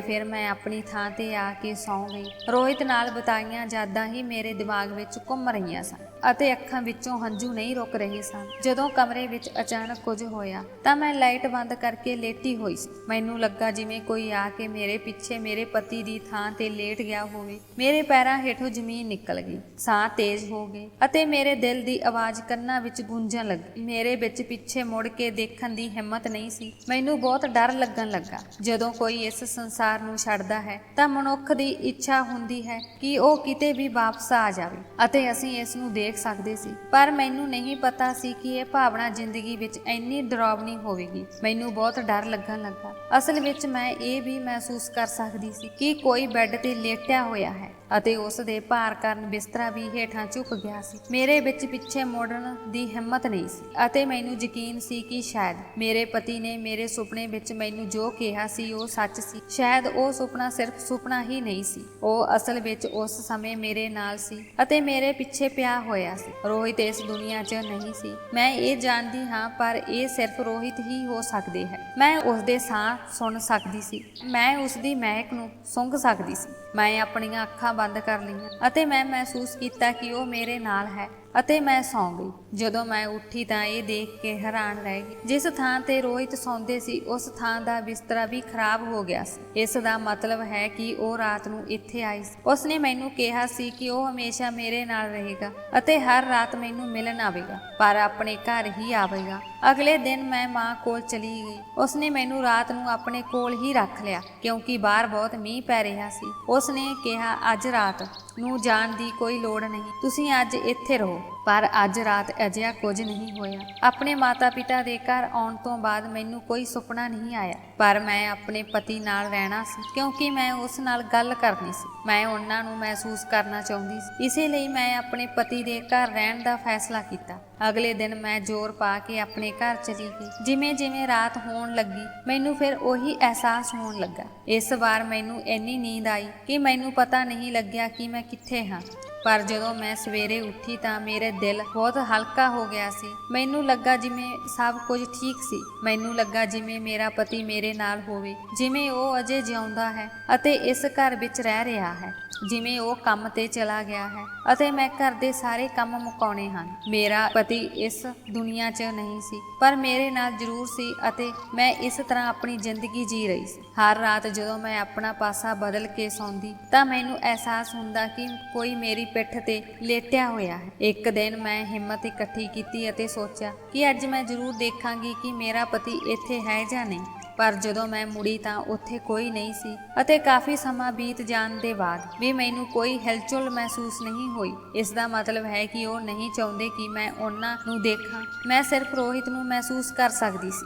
ਫਿਰ ਮੈਂ ਆਪਣੀ ਥਾਂ ਤੇ ਆ ਕੇ ਸੌਂ ਗਈ। ਰੋਹਿਤ ਨਾਲ ਬਿਤਾਈਆਂ ਯਾਦਾਂ ਹੀ ਮੇਰੇ ਦਿਮਾਗ ਵਿੱਚ ਘੁੰਮ ਰਹੀਆਂ ਸਨ ਅਤੇ ਅੱਖਾਂ ਵਿੱਚੋਂ ਹੰਝੂ ਨਹੀਂ ਰੁਕ ਰਹੇ ਸਨ। ਜਦੋਂ ਕਮਰੇ ਵਿੱਚ ਅਚਾਨਕ ਕੁਝ ਹੋਇਆ ਤਾਂ ਮੈਂ ਲਾਈਟ ਬੰਦ ਕਰਕੇ ਲੇਟੀ ਹੋਈ ਸੀ। ਮੈਨੂੰ ਲੱਗਾ ਜਿਵੇਂ ਕੋਈ ਆ ਕੇ ਮੇਰੇ ਪਿੱਛੇ ਮੇਰੇ ਪਤੀ ਦੀ ਥਾਂ ਤੇ ਲੇਟ ਗਿਆ ਹੋਵੇ। ਮੇਰੇ ਪੈਰਾਂ ਹੇਠੋਂ ਜ਼ਮੀਨ ਨਿਕਲ ਗਈ, ਸਾਹ ਤੇਜ਼ ਹੋ ਗਏ ਅਤੇ ਮੇਰੇ ਦਿਲ ਦੀ ਆਵਾਜ਼ ਕੰਨਾਂ ਵਿੱਚ ਗੂੰਜਣ ਲੱਗੀ। ਮੇਰੇ ਵਿੱਚ ਪਿੱਛੇ ਮੁੜ ਕੇ ਦੇਖਣ ਦੀ ਹਿੰਮਤ ਨਹੀਂ ਸੀ। ਮੈਨੂੰ ਬਹੁਤ ਡਰ ਲੱਗਣ ਲੱਗਾ। ਜਦੋਂ ਕੋਈ ਇਸ ਸੰਸਾਰ ਨੂੰ ਛੱਡਦਾ ਹੈ ਤਾਂ ਮਨੁੱਖ ਦੀ ਇੱਛਾ ਹੁੰਦੀ ਹੈ ਕਿ ਉਹ ਕਿਤੇ ਵੀ ਵਾਪਸ ਆ ਜਾਵੇ ਅਤੇ ਅਸੀਂ ਇਸ ਨੂੰ ਦੇਖ ਸਕਦੇ ਸੀ, ਪਰ ਮੈਨੂੰ ਨਹੀਂ ਪਤਾ ਸੀ ਕਿ ਇਹ ਭਾਵਨਾ ਜ਼ਿੰਦਗੀ ਵਿੱਚ ਇੰਨੀ ਡਰਾਵਨੀ ਹੋਵੇਗੀ। ਮੈਨੂੰ ਬਹੁਤ ਡਰ ਲੱਗਣ ਲੱਗਾ। ਅਸਲ ਵਿੱਚ ਮੈਂ ਇਹ ਵੀ ਮਹਿਸੂਸ ਕਰ ਸਕਦੀ ਸੀ ਕਿ ਕੋਈ ਬੈੱਡ ਤੇ ਲੇਟਿਆ ਹੋਇਆ ਹੈ ਅਤੇ ਉਸ ਦੇ ਭਾਰ ਕਾਰਨ ਬਿਸਤਰਾ ਵੀ ਹੇਠਾਂ ਝੁਕ ਗਿਆ ਸੀ। ਮੇਰੇ ਵਿੱਚ ਪਿੱਛੇ ਮੁੜਨ ਦੀ ਹਿੰਮਤ ਨਹੀਂ ਸੀ ਅਤੇ ਮੈਨੂੰ ਯਕੀਨ ਸੀ ਕਿ ਸ਼ਾਇਦ ਮੇਰੇ ਪਤੀ ਨੇ ਮੇਰੇ ਸੁਪਨੇ ਵਿੱਚ ਮੈਨੂੰ ਜੋ ਕਿਹਾ ਸੀ ਉਹ ਸੱਚ ਸੀ। ਸ਼ਾਇਦ ਉਹ ਸੁਪਨਾ ਸਿਰਫ ਸੁਪਨਾ ਹੀ ਨਹੀਂ ਸੀ, ਉਹ ਅਸਲ ਵਿੱਚ ਉਸ ਸਮੇਂ ਮੇਰੇ ਨਾਲ ਸੀ ਅਤੇ ਮੇਰੇ ਪਿੱਛੇ ਪਿਆ ਹੋਇਆ ਸੀ। ਰੋਹਿਤ ਇਸ ਦੁਨੀਆ 'ਚ ਨਹੀਂ ਸੀ, ਮੈਂ ਇਹ ਜਾਣਦੀ ਹਾਂ, ਪਰ ਇਹ ਸਿਰਫ ਰੋਹਿਤ ਹੀ ਹੋ ਸਕਦੇ ਹੈ। ਮੈਂ ਉਸ ਦੇ ਸਾਹ ਸੁਣ ਸਕਦੀ ਸੀ, ਮੈਂ ਉਸ ਦੀ ਮਹਿਕ ਨੂੰ ਸੁੰਘ ਸਕਦੀ ਸੀ। ਮੈਂ ਆਪਣੀਆਂ ਅੱਖਾਂ ਬੰਦ ਕਰ ਲਈਆਂ ਅਤੇ ਮੈਂ ਮਹਿਸੂਸ ਕੀਤਾ ਕਿ ਉਹ ਮੇਰੇ ਨਾਲ ਹੈ ਅਤੇ ਮੈਂ ਸੌਂ ਗਈ। ਜਦੋਂ ਮੈਂ ਉੱਠੀ ਤਾਂ ਇਹ ਦੇਖ ਕੇ ਹੈਰਾਨ ਰਹਿ ਗਈ। ਜਿਸ ਥਾਂ ਤੇ ਰੋਹਿਤ ਸੌਂਦੇ ਸੀ ਉਸ ਥਾਂ ਦਾ ਬਿਸਤਰਾ ਵੀ ਖਰਾਬ ਹੋ ਗਿਆ ਸੀ। ਇਸ ਦਾ ਮਤਲਬ ਹੈ ਕਿ ਉਹ ਰਾਤ ਨੂੰ ਇੱਥੇ ਆਈ ਸੀ। ਉਸਨੇ ਮੈਨੂੰ ਕਿਹਾ ਸੀ ਕਿ ਉਹ ਹਮੇਸ਼ਾ ਮੇਰੇ ਨਾਲ ਰਹੇਗਾ ਅਤੇ ਹਰ ਰਾਤ ਮੈਨੂੰ ਮਿਲਣ ਆਵੇਗਾ, ਪਰ ਆਪਣੇ ਘਰ ਹੀ ਆਵੇਗਾ। ਅਗਲੇ ਦਿਨ ਮੈਂ ਮਾਂ ਕੋਲ ਚਲੀ ਗਈ। ਉਸਨੇ ਮੈਨੂੰ ਰਾਤ ਨੂੰ ਆਪਣੇ ਕੋਲ ਹੀ ਰੱਖ ਲਿਆ ਕਿਉਂਕਿ ਬਾਹਰ ਬਹੁਤ ਮੀਂਹ ਪੈ ਰਿਹਾ ਸੀ। ਉਸਨੇ ਕਿਹਾ, ਅੱਜ ਰਾਤ ਨੂੰ ਜਾਣ ਦੀ ਕੋਈ ਲੋੜ ਨਹੀਂ, ਤੁਸੀਂ ਅੱਜ ਇੱਥੇ ਰਹੋ। ਪਰ ਅੱਜ ਰਾਤ ਅਜਿਹਾ ਕੁਝ ਨਹੀਂ ਹੋਇਆ। ਆਪਣੇ ਮਾਤਾ ਪਿਤਾ ਦੇ ਘਰ ਆਉਣ ਤੋਂ ਬਾਅਦ ਮੈਨੂੰ ਕੋਈ ਸੁਪਨਾ ਨਹੀਂ ਆਇਆ, ਪਰ ਮੈਂ ਆਪਣੇ ਪਤੀ ਨਾਲ ਰਹਿਣਾ ਸੀ ਕਿਉਂਕਿ ਮੈਂ ਉਸ ਨਾਲ ਗੱਲ ਕਰਨੀ ਸੀ। ਮੈਂ ਉਹਨਾਂ ਨੂੰ ਮਹਿਸੂਸ ਕਰਨਾ ਚਾਹੁੰਦੀ ਸੀ, ਇਸੇ ਲਈ ਮੈਂ ਆਪਣੇ ਪਤੀ ਦੇ ਘਰ ਰਹਿਣ ਦਾ ਫੈਸਲਾ ਕੀਤਾ। ਅਗਲੇ ਦਿਨ ਮੈਂ ਜ਼ੋਰ ਪਾ ਕੇ ਆਪਣੇ ਘਰ ਚਲੀ ਗਈ। ਜਿਵੇਂ ਜਿਵੇਂ ਰਾਤ ਹੋਣ ਲੱਗੀ ਮੈਨੂੰ ਫਿਰ ਉਹੀ ਅਹਿਸਾਸ ਹੋਣ ਲੱਗਾ। ਇਸ ਵਾਰ ਮੈਨੂੰ ਇੰਨੀ ਨੀਂਦ ਆਈ ਕਿ ਮੈਨੂੰ ਪਤਾ ਨਹੀਂ ਲੱਗਿਆ ਕਿ ਮੈਂ ਕਿੱਥੇ ਹਾਂ। ਪਰ ਜਦੋਂ ਮੈਂ ਸਵੇਰੇ ਉੱਠੀ ਤਾਂ ਮੇਰਾ ਦਿਲ ਬਹੁਤ ਹਲਕਾ ਹੋ ਗਿਆ ਸੀ। ਮੈਨੂੰ ਲੱਗਾ ਜਿਵੇਂ ਸਭ ਕੁਝ ਠੀਕ ਸੀ। ਮੈਨੂੰ ਲੱਗਾ ਜਿਵੇਂ ਮੇਰਾ ਪਤੀ ਮੇਰੇ ਨਾਲ ਹੋਵੇ, ਜਿਵੇਂ ਉਹ ਅਜੇ ਜਿਉਂਦਾ ਹੈ ਅਤੇ ਇਸ ਘਰ ਵਿੱਚ ਰਹਿ ਰਿਹਾ ਹੈ, ਜਿਵੇਂ ਉਹ ਕੰਮ ਤੇ ਚਲਾ ਗਿਆ ਹੈ ਅਤੇ ਮੈਂ ਘਰ ਦੇ ਸਾਰੇ ਕੰਮ ਮੁਕਾਉਣੇ ਹਨ। ਮੇਰਾ ਪਤੀ ਇਸ ਦੁਨੀਆ 'ਚ ਨਹੀਂ ਸੀ, ਪਰ ਮੇਰੇ ਨਾਲ ਜ਼ਰੂਰ ਸੀ ਅਤੇ ਮੈਂ ਇਸ ਤਰ੍ਹਾਂ ਆਪਣੀ ਜ਼ਿੰਦਗੀ ਜੀ ਰਹੀ ਸੀ। ਹਰ ਰਾਤ ਜਦੋਂ ਮੈਂ ਆਪਣਾ ਪਾਸਾ ਬਦਲ ਕੇ ਸੌਂਦੀ ਤਾਂ ਮੈਨੂੰ ਅਹਿਸਾਸ ਹੁੰਦਾ ਕਿ ਕੋਈ ਮੇਰੀ ਪਿੱਠ ਤੇ ਲੇਟਿਆ ਹੋਇਆ ਹੈ। ਇੱਕ ਦਿਨ ਮੈਂ ਹਿੰਮਤ ਇਕੱਠੀ ਕੀਤੀ ਅਤੇ ਸੋਚਿਆ ਕਿ ਅੱਜ ਮੈਂ ਜ਼ਰੂਰ ਦੇਖਾਂਗੀ ਕਿ ਮੇਰਾ ਪਤੀ ਇੱਥੇ ਹੈ ਜਾਂ ਨਹੀਂ। ਪਰ ਜਦੋਂ ਮੈਂ ਮੁੜੀ ਤਾਂ ਉੱਥੇ ਕੋਈ ਨਹੀਂ ਸੀ ਅਤੇ ਕਾਫੀ ਸਮਾਂ ਬੀਤ ਜਾਣ ਦੇ ਬਾਅਦ ਵੀ ਮੈਨੂੰ ਕੋਈ ਹਿਲਚੁਲ ਮਹਿਸੂਸ ਨਹੀਂ ਹੋਈ। ਇਸ ਦਾ ਮਤਲਬ ਹੈ ਕਿ ਉਹ ਨਹੀਂ ਚਾਹੁੰਦੇ ਕਿ ਮੈਂ ਉਹਨਾਂ ਨੂੰ ਦੇਖਾਂ। ਮੈਂ ਸਿਰਫ ਰੋਹਿਤ ਨੂੰ ਮਹਿਸੂਸ ਕਰ ਸਕਦੀ ਸੀ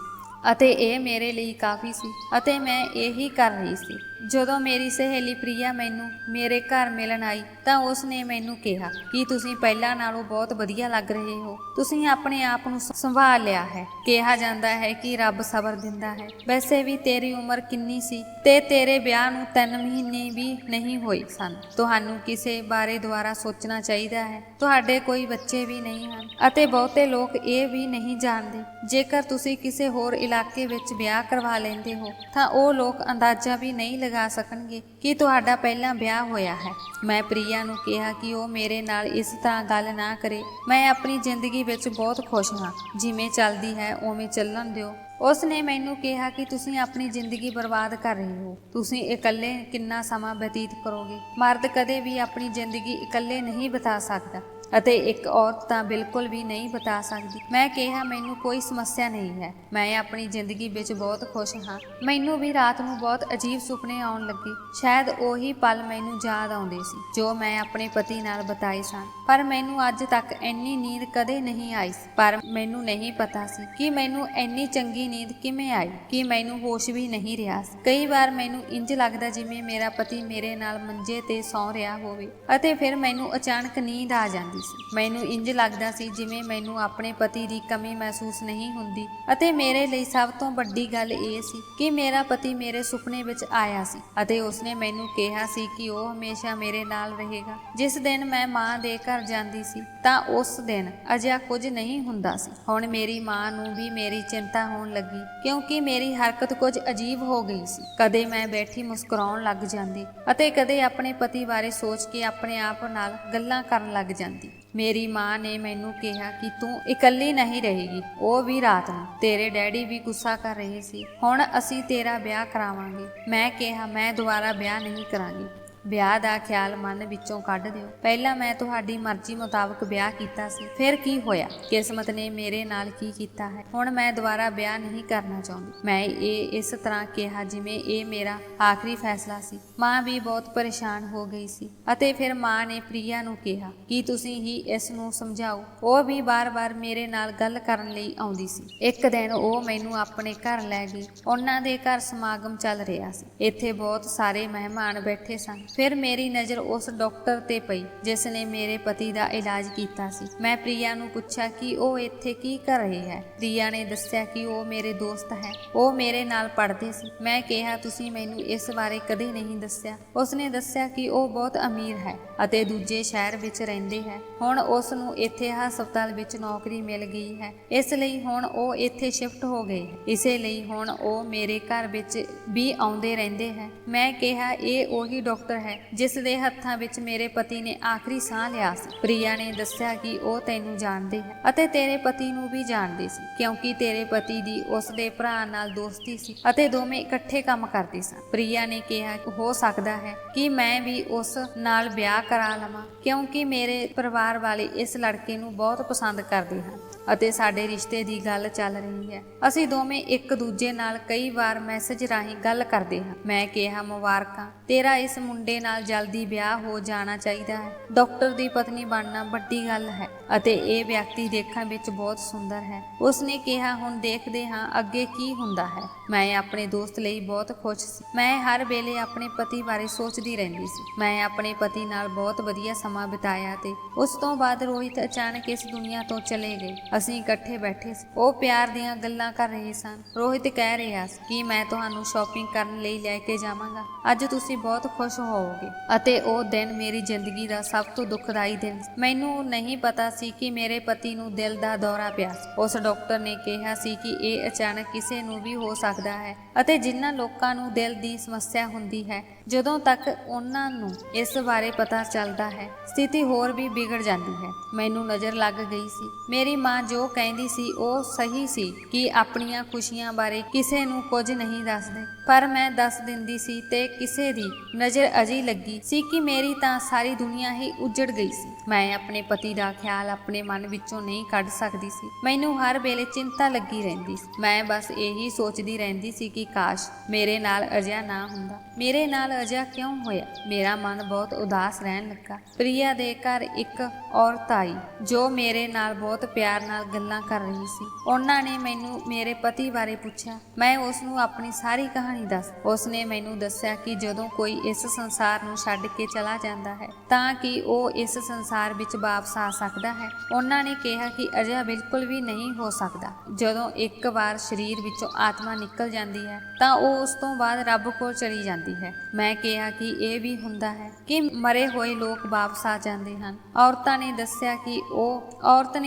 ਅਤੇ ਇਹ ਮੇਰੇ ਲਈ ਕਾਫੀ ਸੀ ਅਤੇ ਮੈਂ ਇਹੀ ਕਰ ਰਹੀ ਸੀ। ਜਦੋਂ ਮੇਰੀ ਸਹੇਲੀ ਪ੍ਰਿਆ ਮੈਨੂੰ ਮੇਰੇ ਘਰ ਮਿਲਣ ਆਈ ਤਾਂ ਉਸਨੇ ਮੈਨੂੰ ਕਿਹਾ ਕਿ ਤੁਸੀਂ ਪਹਿਲਾਂ ਨਾਲੋਂ ਬਹੁਤ ਵਧੀਆ ਲੱਗ ਰਹੇ ਹੋ, ਤੁਸੀਂ ਆਪਣੇ ਆਪ ਨੂੰ ਸੰਭਾਲ ਲਿਆ ਹੈ। ਕਿਹਾ ਜਾਂਦਾ ਹੈ ਕਿ ਰੱਬ ਸਬਰ ਦਿੰਦਾ ਹੈ। ਵੈਸੇ ਵੀ ਤੇਰੀ ਉਮਰ ਕਿੰਨੀ ਸੀ ਤੇ ਤੇਰੇ ਵਿਆਹ ਨੂੰ 3 ਮਹੀਨੇ ਵੀ ਨਹੀਂ ਹੋਏ ਸਨ। ਤੁਹਾਨੂੰ ਕਿਸੇ ਬਾਰੇ ਦੁਬਾਰਾ ਸੋਚਣਾ ਚਾਹੀਦਾ ਹੈ। ਤੁਹਾਡੇ ਕੋਈ ਬੱਚੇ ਵੀ ਨਹੀਂ ਹਨ ਅਤੇ ਬਹੁਤੇ ਲੋਕ ਇਹ ਵੀ ਨਹੀਂ ਜਾਣਦੇ। ਜੇਕਰ ਤੁਸੀਂ ਕਿਸੇ ਹੋਰ ਇਲਾਕੇ ਵਿੱਚ ਵਿਆਹ ਕਰਵਾ ਲੈਂਦੇ ਹੋ ਤਾਂ ਉਹ ਲੋਕ ਅੰਦਾਜ਼ਾ ਵੀ ਨਹੀਂ ਲਗਾ ਸਕਣਗੇ ਕਿ ਤੁਹਾਡਾ ਪਹਿਲਾਂ ਵਿਆਹ ਹੋਇਆ ਹੈ। ਮੈਂ ਪ੍ਰਿਆ ਨੂੰ ਕਿਹਾ ਕਿ ਉਹ ਮੇਰੇ ਨਾਲ ਇਸ ਤਰ੍ਹਾਂ ਗੱਲ ਨਾ ਕਰੇ। ਮੈਂ ਆਪਣੀ ਜ਼ਿੰਦਗੀ ਵਿੱਚ ਬਹੁਤ ਖੁਸ਼ ਹਾਂ, ਜਿਵੇਂ ਚੱਲਦੀ ਹੈ ਉਵੇਂ ਚੱਲਣ ਦਿਓ। ਉਸ ਨੇ ਮੈਨੂੰ ਕਿਹਾ ਕਿ ਤੁਸੀਂ ਆਪਣੀ ਜ਼ਿੰਦਗੀ ਬਰਬਾਦ ਕਰ ਰਹੇ ਹੋ, ਤੁਸੀਂ ਇਕੱਲੇ ਕਿੰਨਾ ਸਮਾਂ ਬਤੀਤ ਕਰੋਗੇ। ਮਰਦ ਕਦੇ ਵੀ ਆਪਣੀ ਜ਼ਿੰਦਗੀ ਇਕੱਲੇ ਨਹੀਂ ਬਿਤਾ ਸਕਦਾ ਅਤੇ ਇੱਕ ਔਰਤ ਤਾਂ ਬਿਲਕੁਲ ਵੀ ਨਹੀਂ ਬਤਾ ਸਕਦੀ। ਮੈਂ ਕਿਹਾ ਮੈਨੂੰ ਕੋਈ ਸਮੱਸਿਆ ਨਹੀਂ ਹੈ, ਮੈਂ ਆਪਣੀ ਜ਼ਿੰਦਗੀ ਵਿੱਚ ਬਹੁਤ ਖੁਸ਼ ਹਾਂ। ਮੈਨੂੰ ਵੀ ਰਾਤ ਨੂੰ ਬਹੁਤ ਅਜੀਬ ਸੁਪਨੇ ਆਉਣ ਲੱਗੇ। ਸ਼ਾਇਦ ਉਹੀ ਪਲ ਮੈਨੂੰ ਯਾਦ ਆਉਂਦੇ ਸੀ ਜੋ ਮੈਂ ਆਪਣੇ ਪਤੀ ਨਾਲ ਬਿਤਾਏ ਸਨ, ਪਰ ਮੈਨੂੰ ਅੱਜ ਤੱਕ ਇੰਨੀ ਨੀਂਦ ਕਦੇ ਨਹੀਂ ਆਈ ਸੀ। ਪਰ ਮੈਨੂੰ ਨਹੀਂ ਪਤਾ ਸੀ ਕਿ ਮੈਨੂੰ ਇੰਨੀ ਚੰਗੀ ਨੀਂਦ ਕਿਵੇਂ ਆਈ, ਕਿ ਮੈਨੂੰ ਹੋਸ਼ ਵੀ ਨਹੀਂ ਰਿਹਾ ਸੀ। ਕਈ ਵਾਰ ਮੈਨੂੰ ਇੰਜ ਲੱਗਦਾ ਜਿਵੇਂ ਮੇਰਾ ਪਤੀ ਮੇਰੇ ਨਾਲ ਮੰਜੇ ਤੇ ਸੌਂ ਰਿਹਾ ਹੋਵੇ ਅਤੇ ਫਿਰ ਮੈਨੂੰ ਅਚਾਨਕ ਨੀਂਦ ਆ ਜਾਂਦੀ ਸੀ। ਮੈਨੂੰ ਇੰਜ ਲੱਗਦਾ ਸੀ ਜਿਵੇਂ ਮੈਨੂੰ ਆਪਣੇ ਪਤੀ ਦੀ ਕਮੀ ਮਹਿਸੂਸ ਨਹੀਂ ਹੁੰਦੀ ਅਤੇ ਮੇਰੇ ਲਈ ਸਭ ਤੋਂ ਵੱਡੀ ਗੱਲ ਇਹ ਸੀ ਕਿ ਮੇਰਾ ਪਤੀ ਮੇਰੇ ਸੁਪਨੇ ਵਿੱਚ ਆਇਆ ਸੀ ਅਤੇ ਉਸਨੇ ਮੈਨੂੰ ਕਿਹਾ ਸੀ ਕਿ ਉਹ ਹਮੇਸ਼ਾ ਮੇਰੇ ਨਾਲ ਰਹੇਗਾ। ਜਿਸ ਦਿਨ ਮੈਂ ਮਾਂ ਦੇ ਘਰ ਜਾਂਦੀ ਸੀ ਤਾਂ ਉਸ ਦਿਨ ਅਜਿਹਾ ਕੁਝ ਨਹੀਂ ਹੁੰਦਾ ਸੀ। ਹੁਣ ਮੇਰੀ ਮਾਂ ਨੂੰ ਵੀ ਮੇਰੀ ਚਿੰਤਾ ਹੋਣ ਲੱਗੀ ਕਿਉਂਕਿ ਮੇਰੀ ਹਰਕਤ ਕੁਝ ਅਜੀਬ ਹੋ ਗਈ ਸੀ। ਕਦੇ ਮੈਂ ਬੈਠੀ ਮੁਸਕਰਾਉਣ ਲੱਗ ਜਾਂਦੀ ਅਤੇ ਕਦੇ ਆਪਣੇ ਪਤੀ ਬਾਰੇ ਸੋਚ ਕੇ ਆਪਣੇ ਆਪ ਨਾਲ ਗੱਲਾਂ ਕਰਨ ਲੱਗ ਜਾਂਦੀ। ਮੇਰੀ ਮਾਂ ਨੇ ਮੈਨੂੰ ਕਿਹਾ ਕਿ ਤੂੰ ਇਕੱਲੀ ਨਹੀਂ ਰਹੇਗੀ, ਉਹ ਵੀ ਰਾਤ ਨੂੰ। ਤੇਰੇ ਡੈਡੀ ਵੀ ਗੁੱਸਾ ਕਰ ਰਹੇ ਸੀ। ਹੁਣ ਅਸੀਂ ਤੇਰਾ ਵਿਆਹ ਕਰਾਵਾਂਗੇ। ਮੈਂ ਕਿਹਾ ਮੈਂ ਦੁਬਾਰਾ ਵਿਆਹ ਨਹੀਂ ਕਰਾਂਗੀ। ਵਿਆਹ ਦਾ ਖਿਆਲ ਮਨ ਵਿੱਚੋਂ ਕੱਢ ਦਿਓ। ਪਹਿਲਾਂ ਮੈਂ ਤੁਹਾਡੀ ਮਰਜ਼ੀ ਮੁਤਾਬਕ ਵਿਆਹ ਕੀਤਾ ਸੀ, ਫਿਰ ਕੀ ਹੋਇਆ? ਕਿਸਮਤ ਨੇ ਮੇਰੇ ਨਾਲ ਕੀ ਕੀਤਾ ਹੈ। ਹੁਣ ਮੈਂ ਦੁਬਾਰਾ ਵਿਆਹ ਨਹੀਂ ਕਰਨਾ ਚਾਹੁੰਦੀ। ਮੈਂ ਇਹ ਇਸ ਤਰ੍ਹਾਂ ਕਿਹਾ ਜਿਵੇਂ ਇਹ ਮੇਰਾ ਆਖਰੀ ਫੈਸਲਾ ਸੀ। ਮਾਂ ਵੀ ਬਹੁਤ ਪਰੇਸ਼ਾਨ ਹੋ ਗਈ ਸੀ ਅਤੇ ਫਿਰ ਮਾਂ ਨੇ ਪ੍ਰਿਆ ਨੂੰ ਕਿਹਾ ਕਿ ਤੁਸੀਂ ਹੀ ਇਸ ਨੂੰ ਸਮਝਾਓ। ਉਹ ਵੀ ਬਾਰ-ਬਾਰ ਮੇਰੇ ਨਾਲ ਗੱਲ ਕਰਨ ਲਈ ਆਉਂਦੀ ਸੀ। ਇੱਕ ਦਿਨ ਉਹ ਮੈਨੂੰ ਆਪਣੇ ਘਰ ਲੈ ਗਈ। ਉਹਨਾਂ ਦੇ ਘਰ ਸਮਾਗਮ ਚੱਲ ਰਿਹਾ ਸੀ। ਇੱਥੇ ਬਹੁਤ ਸਾਰੇ ਮਹਿਮਾਨ ਬੈਠੇ ਸਨ। ਫਿਰ ਮੇਰੀ ਨਜ਼ਰ ਉਸ ਡਾਕਟਰ ਤੇ ਪਈ ਜਿਸ ਨੇ ਮੇਰੇ ਪਤੀ ਦਾ ਇਲਾਜ ਕੀਤਾ ਸੀ। ਮੈਂ ਪ੍ਰਿਆ ਨੂੰ ਪੁੱਛਿਆ ਕਿ ਉਹ ਇੱਥੇ ਕੀ ਕਰ ਰਹੀ ਹੈ। ਪ੍ਰਿਆ ਨੇ ਦੱਸਿਆ ਕਿ ਉਹ ਮੇਰੇ ਦੋਸਤ ਹੈ, ਉਹ ਮੇਰੇ ਨਾਲ ਪੜ੍ਹਦੇ ਸੀ। ਮੈਂ ਕਿਹਾ ਤੁਸੀਂ ਮੈਨੂੰ ਇਸ ਬਾਰੇ ਕਦੇ ਨਹੀਂ ਦੱਸਿਆ। ਉਸਨੇ ਦੱਸਿਆ ਕਿ ਉਹ ਬਹੁਤ ਅਮੀਰ ਹੈ ਅਤੇ ਦੂਜੇ ਸ਼ਹਿਰ ਵਿੱਚ ਰਹਿੰਦੇ ਹੈ। ਹੁਣ ਉਸ ਨੂੰ ਇੱਥੇ ਹਸਪਤਾਲ ਵਿੱਚ ਨੌਕਰੀ ਮਿਲ ਗਈ ਹੈ, ਇਸ ਲਈ ਹੁਣ ਉਹ ਇੱਥੇ ਸ਼ਿਫਟ ਹੋ ਗਏ ਹੈ। ਇਸੇ ਲਈ ਹੁਣ ਉਹ ਮੇਰੇ ਘਰ ਵਿੱਚ ਵੀ ਆਉਂਦੇ ਰਹਿੰਦੇ ਹੈ। ਮੈਂ ਕਿਹਾ ਇਹ ਉਹੀ ਡਾਕਟਰ ਹੈ ਜਿਸ ਦੇ ਹੱਥਾਂ ਵਿੱਚ ਮੇਰੇ ਪਤੀ ਨੇ ਆਖਰੀ ਸਾਹ ਲਿਆ ਸੀ। ਪ੍ਰਿਆ ਨੇ ਦੱਸਿਆ ਕਿ ਉਹ ਤੈਨੂੰ ਜਾਣਦੇ ਹੈ ਅਤੇ ਤੇਰੇ ਪਤੀ ਨੂੰ ਵੀ ਜਾਣਦੇ ਸੀ ਕਿਉਂਕਿ ਤੇਰੇ ਪਤੀ ਦੀ ਉਸ ਦੇ ਭਰਾ ਨਾਲ ਦੋਸਤੀ ਸੀ ਅਤੇ ਦੋਵੇਂ ਇਕੱਠੇ ਕੰਮ ਕਰਦੇ ਸਨ। ਪ੍ਰਿਆ ਨੇ ਕਿਹਾ ਹੋ ਸਕਦਾ ਹੈ ਕਿ ਮੈਂ ਵੀ ਉਸ ਨਾਲ ਵਿਆਹ ਕਰਾ ਲਵਾਂ ਕਿਉਂਕਿ ਮੇਰੇ ਪਰਿਵਾਰ ਵਾਲੇ ਇਸ ਲੜਕੇ ਨੂੰ ਬਹੁਤ ਪਸੰਦ ਕਰਦੇ ਹਨ ਅਤੇ ਸਾਡੇ ਰਿਸ਼ਤੇ ਦੀ ਗੱਲ ਚੱਲ ਰਹੀ ਹੈ। ਅਸੀਂ ਦੋਵੇਂ ਇੱਕ ਦੂਜੇ ਨਾਲ ਕਈ ਵਾਰ ਮੈਸੇਜ ਰਾਹੀਂ ਗੱਲ ਕਰਦੇ ਹਾਂ। ਮੈਂ ਕਿਹਾ ਮੁਬਾਰਕਾਂ, ਤੇਰਾ ਇਸ ਮੁੰਡੇ ਨਾਲ ਜਲਦੀ ਵਿਆਹ ਹੋ ਜਾਣਾ ਚਾਹੀਦਾ ਹੈ। ਡਾਕਟਰ ਦੀ ਪਤਨੀ ਬਣਨਾ ਵੱਡੀ ਗੱਲ ਹੈ ਅਤੇ ਇਹ ਵਿਅਕਤੀ ਦੇਖਣ ਵਿੱਚ ਬਹੁਤ ਸੁੰਦਰ ਹੈ। ਉਸਨੇ ਕਿਹਾ ਹੁਣ ਦੇਖਦੇ ਹਾਂ ਅੱਗੇ ਕੀ ਹੁੰਦਾ ਹੈ। ਮੈਂ ਆਪਣੇ ਦੋਸਤ ਲਈ ਬਹੁਤ ਖੁਸ਼ ਸੀ। ਮੈਂ ਹਰ ਵੇਲੇ ਆਪਣੇ ਪਤੀ ਬਾਰੇ ਸੋਚਦੀ ਰਹਿੰਦੀ ਸੀ। ਮੈਂ ਆਪਣੇ ਪਤੀ ਨਾਲ ਬਹੁਤ ਵਧੀਆ ਸਮਾਂ ਬਿਤਾਇਆ ਤੇ ਉਸ ਤੋਂ ਬਾਅਦ ਰੋਹਿਤ ਅਚਾਨਕ ਇਸ ਦੁਨੀਆ ਤੋਂ ਚਲੇ ਗਏ। ਅਸੀਂ ਇਕੱਠੇ ਬੈਠੇ ਸੀ। ਉਹ ਪਿਆਰ ਦੀਆਂ ਗੱਲਾਂ ਕਰ ਰਹੇ ਸਨ। ਰੋਹਿਤ ਕਹਿ ਰਿਹਾ ਸੀ ਕਿ ਮੈਂ ਤੁਹਾਨੂੰ ਸ਼ਾਪਿੰਗ ਕਰਨ ਲਈ ਲੈ ਕੇ ਜਾਵਾਂਗਾ, ਅੱਜ ਤੁਸੀਂ ਬਹੁਤ ਖੁਸ਼ ਹੋਵੋਗੇ। ਅਤੇ ਉਹ ਦਿਨ ਮੇਰੀ ਜ਼ਿੰਦਗੀ ਦਾ ਸਭ ਤੋਂ ਦੁਖਦਾਈ ਦਿਨ ਸੀ। ਮੈਨੂੰ ਨਹੀਂ ਪਤਾ ਸੀ ਕਿ ਮੇਰੇ ਪਤੀ ਨੂੰ ਦਿਲ ਦਾ ਦੌਰਾ ਪਿਆ ਸੀ। ਉਸ ਡਾਕਟਰ ਨੇ ਕਿਹਾ ਸੀ ਕਿ ਇਹ ਅਚਾਨਕ ਕਿਸੇ ਨੂੰ ਵੀ ਹੋ ਸਕਦਾ ਹੈ ਅਤੇ ਜਿਨ੍ਹਾਂ ਲੋਕਾਂ ਨੂੰ ਦਿਲ ਦੀ ਸਮੱਸਿਆ ਹੁੰਦੀ ਹੈ, ਜਦੋਂ ਤੱਕ ਉਹਨਾਂ ਨੂੰ ਇਸ ਬਾਰੇ ਪਤਾ ਚੱਲਦਾ ਹੈ, ਸਥਿਤੀ ਹੋਰ ਵੀ ਵਿਗੜ ਜਾਂਦੀ ਹੈ। ਮੈਨੂੰ ਨਜ਼ਰ ਲੱਗ ਗਈ ਸੀ ਮੇਰੀ ਮਾਂ ਜੋ ਕਹਿੰਦੀ ਸੀ ਉਹ ਸਹੀ ਸੀ ਕਿ ਆਪਣੀਆਂ ਖੁਸ਼ੀਆਂ ਬਾਰੇ ਕਿਸੇ ਨੂੰ ਕੁਝ ਨਹੀਂ ਦੱਸਦੇ, ਪਰ ਮੈਂ ਦੱਸ ਦਿੰਦੀ ਸੀ ਤੇ ਕਿਸੇ ਦੀ ਨਜ਼ਰ ਅਜਿਹੀ ਲੱਗੀ ਸੀ ਕਿ ਮੇਰੀ ਤਾਂ ਸਾਰੀ ਦੁਨੀਆ ਹੀ ਉੱਜੜ ਗਈ ਸੀ। ਮੈਂ ਆਪਣੇ ਪਤੀ ਦਾ ਖਿਆਲ ਆਪਣੇ ਮਨ ਵਿੱਚੋਂ ਨਹੀਂ ਕੱਢ ਸਕਦੀ ਸੀ। ਮੈਨੂੰ ਹਰ ਵੇਲੇ ਚਿੰਤਾ ਲੱਗੀ ਰਹਿੰਦੀ ਸੀ। ਮੈਂ ਬਸ ਇਹੀ ਸੋਚਦੀ ਰਹਿੰਦੀ ਸੀ ਕਿ ਕਾਸ਼ ਮੇਰੇ ਨਾਲ ਅਜਿਹਾ ਨਾ ਹੁੰਦਾ। ਮੇਰੇ ਨਾਲ ਅਜਿਹਾ ਕਿਉਂ ਹੋਇਆ? ਮੇਰਾ ਮਨ ਬਹੁਤ ਉਦਾਸ ਰਹਿਣ ਲੱਗਾ। ਪ੍ਰਿਆ ਦੇ ਘਰ ਇੱਕ ਔਰਤ ਆਈ ਜੋ ਮੇਰੇ ਨਾਲ ਬਹੁਤ ਪਿਆਰ ਨਾਲ ਗੱਲਾਂ ਕਰ ਰਹੀ ਸੀ। ਉਹਨਾਂ ਨੇ ਮੈਨੂੰ ਮੇਰੇ ਪਤੀ ਬਾਰੇ ਪੁੱਛਿਆ। ਮੈਂ ਉਸ ਨੂੰ ਆਪਣੀ ਸਾਰੀ ਕਹਾਣੀ ਦੱਸ। ਉਸਨੇ ਮੈਨੂੰ ਦੱਸਿਆ ਕਿ ਜਦੋਂ ਕੋਈ ਇਸ ਸੰਸਾਰ ਨੂੰ ਛੱਡ ਕੇ ਚਲਾ ਜਾਂਦਾ ਹੈ ਤਾਂ ਕਿ ਉਹ ਇਸ ਸੰਸਾਰ ਵਿੱਚ ਵਾਪਸ ਆ ਸਕਦਾ ਹੈ। ਉਹਨਾਂ ਨੇ ਕਿਹਾ ਕਿ ਅਜਿਹਾ ਬਿਲਕੁਲ ਵੀ ਨਹੀਂ ਹੋ ਸਕਦਾ। ਜਦੋਂ ਇੱਕ ਵਾਰ ਸਰੀਰ ਵਿੱਚੋਂ ਆਤਮਾ ਨਿਕਲ ਜਾਂਦੀ ਹੈ ਤਾਂ ਉਹ ਉਸ ਤੋਂ ਬਾਅਦ ਰੱਬ ਕੋਲ ਚਲੀ ਜਾਂਦੀ ਹੈ। ਮੈਂ ਕਿਹਾ ਕਿ ਇਹ ਵੀ ਹੁੰਦਾ ਹੈ ਕਿ ਮਰੇ ਹੋਏ ਲੋਕ ਵਾਪਸ ਆ ਜਾਂਦੇ ਹਨ। ਔਰਤ ਨੇ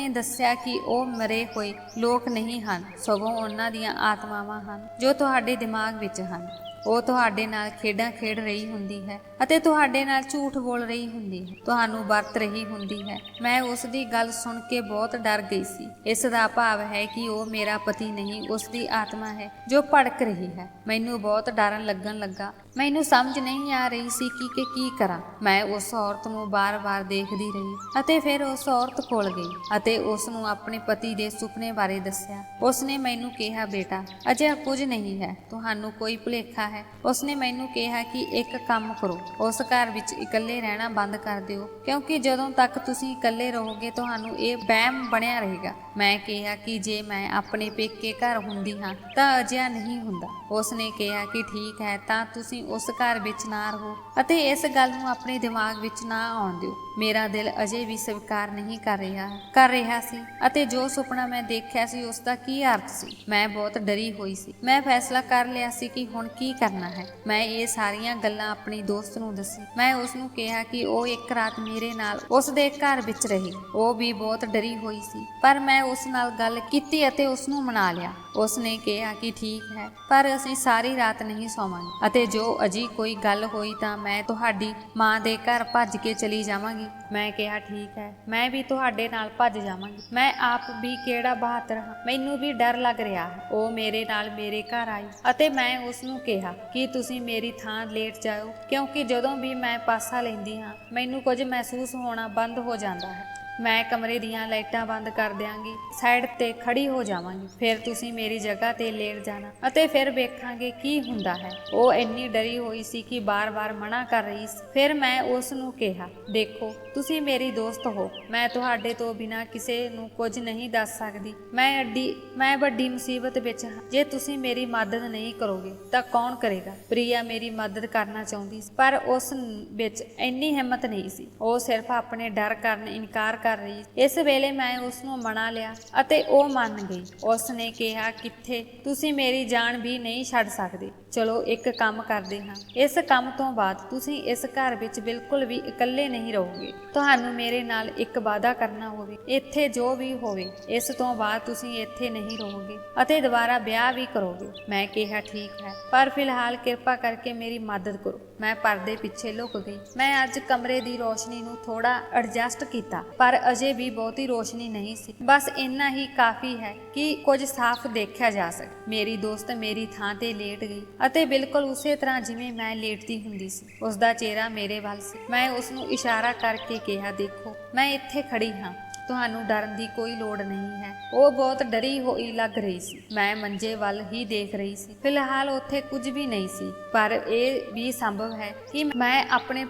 ਦੱਸਿਆ ਕਿ ਉਹ ਮਰੇ ਹੋਏ ਲੋਕ ਨਹੀਂ ਹਨ, ਸਗੋਂ ਉਹਨਾਂ ਦੀਆਂ ਆਤਮਾਵਾਂ ਹਨ ਜੋ ਤੁਹਾਡੇ ਦਿਮਾਗ ਵਿੱਚ ਹਨ। ਉਹ ਤੁਹਾਡੇ ਨਾਲ ਖੇਡਾਂ ਖੇਡ ਰਹੀ ਹੁੰਦੀ ਹੈ ਅਤੇ ਤੁਹਾਡੇ ਨਾਲ ਝੂਠ ਬੋਲ ਰਹੀ ਹੁੰਦੀ ਹੈ, ਤੁਹਾਨੂੰ ਵਰਤ ਰਹੀ ਹੁੰਦੀ ਹੈ। ਮੈਂ ਉਸ ਦੀ ਗੱਲ ਸੁਣ ਕੇ ਬਹੁਤ ਡਰ ਗਈ ਸੀ। ਇਸ ਦਾ ਭਾਵ ਹੈ ਕਿ ਉਹ ਮੇਰਾ ਪਤੀ ਨਹੀਂ, ਉਸ ਦੀ ਆਤਮਾ ਹੈ ਜੋ ਭੜਕ ਰਹੀ ਹੈ। ਮੈਨੂੰ ਬਹੁਤ ਡਰਨ ਲੱਗਣ ਲੱਗਾ। ਮੈਨੂੰ ਸਮਝ ਨਹੀਂ ਆ ਰਹੀ ਸੀ ਕਿ ਕੀ ਕਰਾਂ। ਮੈਂ ਉਸ ਔਰਤ ਨੂੰ ਬਾਰ-ਬਾਰ ਦੇਖਦੀ ਰਹੀ ਅਤੇ ਫਿਰ ਉਸ ਔਰਤ ਕੋਲ ਗਈ ਅਤੇ ਉਸ ਨੂੰ ਆਪਣੇ ਪਤੀ ਦੇ ਸੁਪਨੇ ਬਾਰੇ ਦੱਸਿਆ। ਉਸਨੇ ਮੈਨੂੰ ਕਿਹਾ, ਬੇਟਾ ਅਜਿਹਾ ਕੁਝ ਨਹੀਂ ਹੈ, ਤੁਹਾਨੂੰ ਕੋਈ ਭੁਲੇਖਾ ਹੈ। ਉਸਨੇ ਮੈਨੂੰ ਕਿਹਾ ਕਿ ਇੱਕ ਕੰਮ ਕਰੋ, ਉਸ ਘਰ ਵਿੱਚ ਇਕੱਲੇ ਰਹਿਣਾ ਬੰਦ ਕਰ ਦਿਓ, ਕਿਉਂਕਿ ਜਦੋਂ ਤੱਕ ਤੁਸੀਂ ਇਕੱਲੇ ਰਹੋਗੇ ਤੁਹਾਨੂੰ ਇਹ ਵਹਿਮ ਬਣਿਆ ਰਹੇਗਾ। ਮੈਂ ਕਿਹਾ ਕਿ ਜੇ ਮੈਂ ਆਪਣੇ ਪੇਕੇ ਘਰ ਹੁੰਦੀ ਹਾਂ ਤਾਂ ਅਜਿਹਾ ਨਹੀਂ ਹੁੰਦਾ। ਉਸਨੇ ਕਿਹਾ ਕਿ ਠੀਕ ਹੈ, ਤਾਂ ਤੁਸੀਂ ਉਸ ਘਰ ਵਿੱਚ ਨਾ ਰਹੋ ਅਤੇ ਇਸ ਗੱਲ ਨੂੰ ਆਪਣੇ ਦਿਮਾਗ ਵਿੱਚ ਨਾ ਆਉਣ ਦਿਓ। ਮੇਰਾ ਦਿਲ ਅਜੇ ਵੀ ਸਵੀਕਾਰ ਨਹੀਂ ਕਰ ਰਿਹਾ ਸੀ ਅਤੇ ਜੋ ਸੁਪਨਾ ਮੈਂ ਦੇਖਿਆ ਸੀ ਉਸ ਦਾ ਕੀ ਅਰਥ ਸੀ। ਮੈਂ ਬਹੁਤ ਡਰੀ ਹੋਈ ਸੀ। ਮੈਂ ਫੈਸਲਾ ਕਰ ਲਿਆ ਸੀ ਕਿ ਹੁਣ ਕੀ ਕਰਨਾ ਹੈ। ਮੈਂ ਇਹ ਸਾਰੀਆਂ ਗੱਲਾਂ ਆਪਣੀ ਦੋਸਤ ਨੂੰ ਦੱਸੀ। ਮੈਂ ਉਸ ਨੂੰ ਕਿਹਾ ਕਿ ਉਹ ਇੱਕ ਰਾਤ ਮੇਰੇ ਨਾਲ ਉਸ ਦੇ ਘਰ ਵਿੱਚ ਰਹੀ। ਉਹ ਵੀ ਬਹੁਤ ਡਰੀ ਹੋਈ ਸੀ, ਪਰ ਮੈਂ ਉਸ ਨਾਲ ਗੱਲ ਕੀਤੀ ਅਤੇ ਉਸ ਨੂੰ ਮਨਾ ਲਿਆ। ਉਸ ਨੇ ਕਿਹਾ ਕਿ ਠੀਕ ਹੈ, ਪਰ ਅਸੀਂ ਸਾਰੀ ਰਾਤ ਨਹੀਂ ਸੌਵਾਂਗੇ ਅਤੇ ਜੋ ਅਜੀ ਕੋਈ ਗੱਲ ਹੋਈ ਤਾਂ ਮੈਂ ਤੁਹਾਡੀ ਮਾਂ ਦੇ ਘਰ ਭੱਜ ਕੇ ਚਲੀ ਜਾਵਾਂਗੀ। ਮੈਂ ਕਿਹਾ ਠੀਕ ਹੈ, ਮੈਂ ਵੀ ਤੁਹਾਡੇ ਨਾਲ ਭੱਜ ਜਾਵਾਂਗੀ। ਮੈਂ ਆਪ ਵੀ ਕਿਹੜਾ ਬਹਾਦਰ ਹਾਂ, ਮੈਨੂੰ ਵੀ ਡਰ ਲੱਗ ਰਿਹਾ ਹੈ। ਉਹ ਮੇਰੇ ਨਾਲ ਮੇਰੇ ਘਰ ਆਈ ਅਤੇ ਮੈਂ ਉਸ ਨੂੰ ਕਿਹਾ ਕਿ ਤੁਸੀਂ ਮੇਰੀ ਥਾਂ ਲੇਟ ਜਾਓ, ਕਿਉਂਕਿ ਜਦੋਂ ਵੀ ਮੈਂ ਪਾਸਾ ਲੈਂਦੀ ਹਾਂ ਮੈਨੂੰ ਕੁਝ ਮਹਿਸੂਸ ਹੋਣਾ ਬੰਦ ਹੋ ਜਾਂਦਾ ਹੈ। ਮੈਂ ਕਮਰੇ ਦੀਆਂ ਲਾਈਟਾਂ ਬੰਦ ਕਰ ਦਿਆਂਗੀ, ਸਾਈਡ ਤੇ ਖੜੀ ਹੋ ਜਾਵਾਂਗੀ, ਫਿਰ ਤੁਸੀਂ ਮੇਰੀ ਜਗ੍ਹਾ ਤੇ ਲੇਟ ਜਾਣਾ ਅਤੇ ਫਿਰ ਵੇਖਾਂਗੇ ਕੀ ਹੁੰਦਾ ਹੈ। ਉਹ ਇੰਨੀ ਡਰੀ ਹੋਈ ਸੀ ਕਿ ਬਾਰ-ਬਾਰ ਮਨਾ ਕਰ ਰਹੀ ਸੀ। ਫਿਰ ਮੈਂ ਉਸ ਨੂੰ ਕਿਹਾ, ਦੇਖੋ ਤੁਸੀਂ ਮੇਰੀ ਦੋਸਤ ਹੋ, ਮੈਂ ਤੁਹਾਡੇ ਤੋਂ ਬਿਨਾਂ ਕਿਸੇ ਨੂੰ ਕੁਝ ਨਹੀਂ ਦੱਸ ਸਕਦੀ। ਮੈਂ ਵੱਡੀ ਮੁਸੀਬਤ ਵਿੱਚ ਹਾਂ। ਜੇ ਤੁਸੀਂ ਮੇਰੀ ਮਦਦ ਨਹੀਂ ਕਰੋਗੇ ਤਾਂ ਕੌਣ ਕਰੇਗਾ। ਪ੍ਰਿਆ ਮੇਰੀ ਮਦਦ ਕਰਨਾ ਚਾਹੁੰਦੀ ਸੀ, ਪਰ ਉਸ ਵਿੱਚ ਇੰਨੀ ਹਿੰਮਤ ਨਹੀਂ ਸੀ। ਉਹ ਸਿਰਫ ਆਪਣੇ ਡਰ ਕਾਰਨ ਇਨਕਾਰ ਕਰ ਰਹੀ। ਇਸ ਵੇਲੇ ਮੈਂ ਉਸ ਨੂੰ ਮਨਾ ਲਿਆ ਅਤੇ ਉਹ ਮੰਨ ਗਈ। ਉਸ ਨੇ ਕਿਹਾ, ਕਿੱਥੇ ਤੁਸੀਂ ਮੇਰੀ ਜਾਨ ਵੀ ਨਹੀਂ ਛੱਡ ਸਕਦੇ। ਚਲੋ ਇੱਕ ਕੰਮ ਕਰਦੇ ਹਾਂ, ਇਸ ਕੰਮ ਤੋਂ ਬਾਅਦ ਤੁਸੀਂ ਇਸ ਘਰ ਵਿੱਚ ਬਿਲਕੁਲ ਵੀ ਇਕੱਲੇ ਨਹੀਂ ਰਹੋਗੇ। ਤੁਹਾਨੂੰ ਮੇਰੇ ਨਾਲ ਇੱਕ ਵਾਅਦਾ ਕਰਨਾ ਹੋਵੇ, ਇੱਥੇ ਜੋ ਵੀ ਹੋਵੇ ਇਸ ਤੋਂ ਬਾਅਦ ਤੁਸੀਂ ਇੱਥੇ ਨਹੀਂ ਰਹੋਗੇ ਅਤੇ ਦੁਬਾਰਾ ਵਿਆਹ ਵੀ ਕਰੋਗੇ। ਮੈਂ ਕਿਹਾ ਠੀਕ ਹੈ, ਪਰ ਫਿਲਹਾਲ ਕਿਰਪਾ ਕਰਕੇ ਮੇਰੀ ਮਦਦ ਕਰੋ। ਮੈਂ ਪਰਦੇ ਪਿੱਛੇ ਲੁਕ ਗਈ। ਮੈਂ ਅੱਜ ਕਮਰੇ ਦੀ ਰੋਸ਼ਨੀ ਨੂੰ ਥੋੜਾ ਐਡਜਸਟ ਕੀਤਾ, ਪਰ ਅਜੇ ਵੀ ਬਹੁਤੀ ਰੋਸ਼ਨੀ ਨਹੀਂ ਸੀ। ਬਸ ਇੰਨਾ ਹੀ ਕਾਫੀ ਹੈ ਕਿ ਕੁਝ ਸਾਫ਼ ਦੇਖਿਆ ਜਾ ਸਕੇ। ਮੇਰੀ ਦੋਸਤ ਮੇਰੀ ਥਾਂ ਤੇ ਲੇਟ ਗਈ ਅਤੇ ਬਿਲਕੁਲ ਉਸੇ ਤਰ੍ਹਾਂ ਜਿਵੇਂ ਮੈਂ ਲੇਟਦੀ ਹੁੰਦੀ ਸੀ। ਉਸ ਦਾ ਚਿਹਰਾ ਮੇਰੇ ਵੱਲ ਸੀ। ਮੈਂ ਉਸ ਨੂੰ ਇਸ਼ਾਰਾ ਕਰਕੇ ਕਿਹਾ, ਦੇਖੋ ਮੈਂ ਇੱਥੇ ਖੜੀ ਹਾਂ, ਤੁਹਾਨੂੰ ਡਰਨ ਦੀ ਕੋਈ ਲੋੜ ਨਹੀਂ ਹੈ। ਉਹ ਬਹੁਤ ਡਰੀ ਹੋਈ ਲੱਗ ਰਹੀ ਸੀ। ਮੈਂ ਮੰਜੇ ਵੱਲ ਹੀ ਦੇਖ ਰਹੀ ਸੀ। ਫਿਲਹਾਲ ਉੱਥੇ ਕੁਝ ਵੀ ਨਹੀਂ ਸੀ, ਪਰ ਇਹ ਵੀ ਸੰਭਵ ਹੈ ਕਿ ਮੈਂ ਆਪਣੇ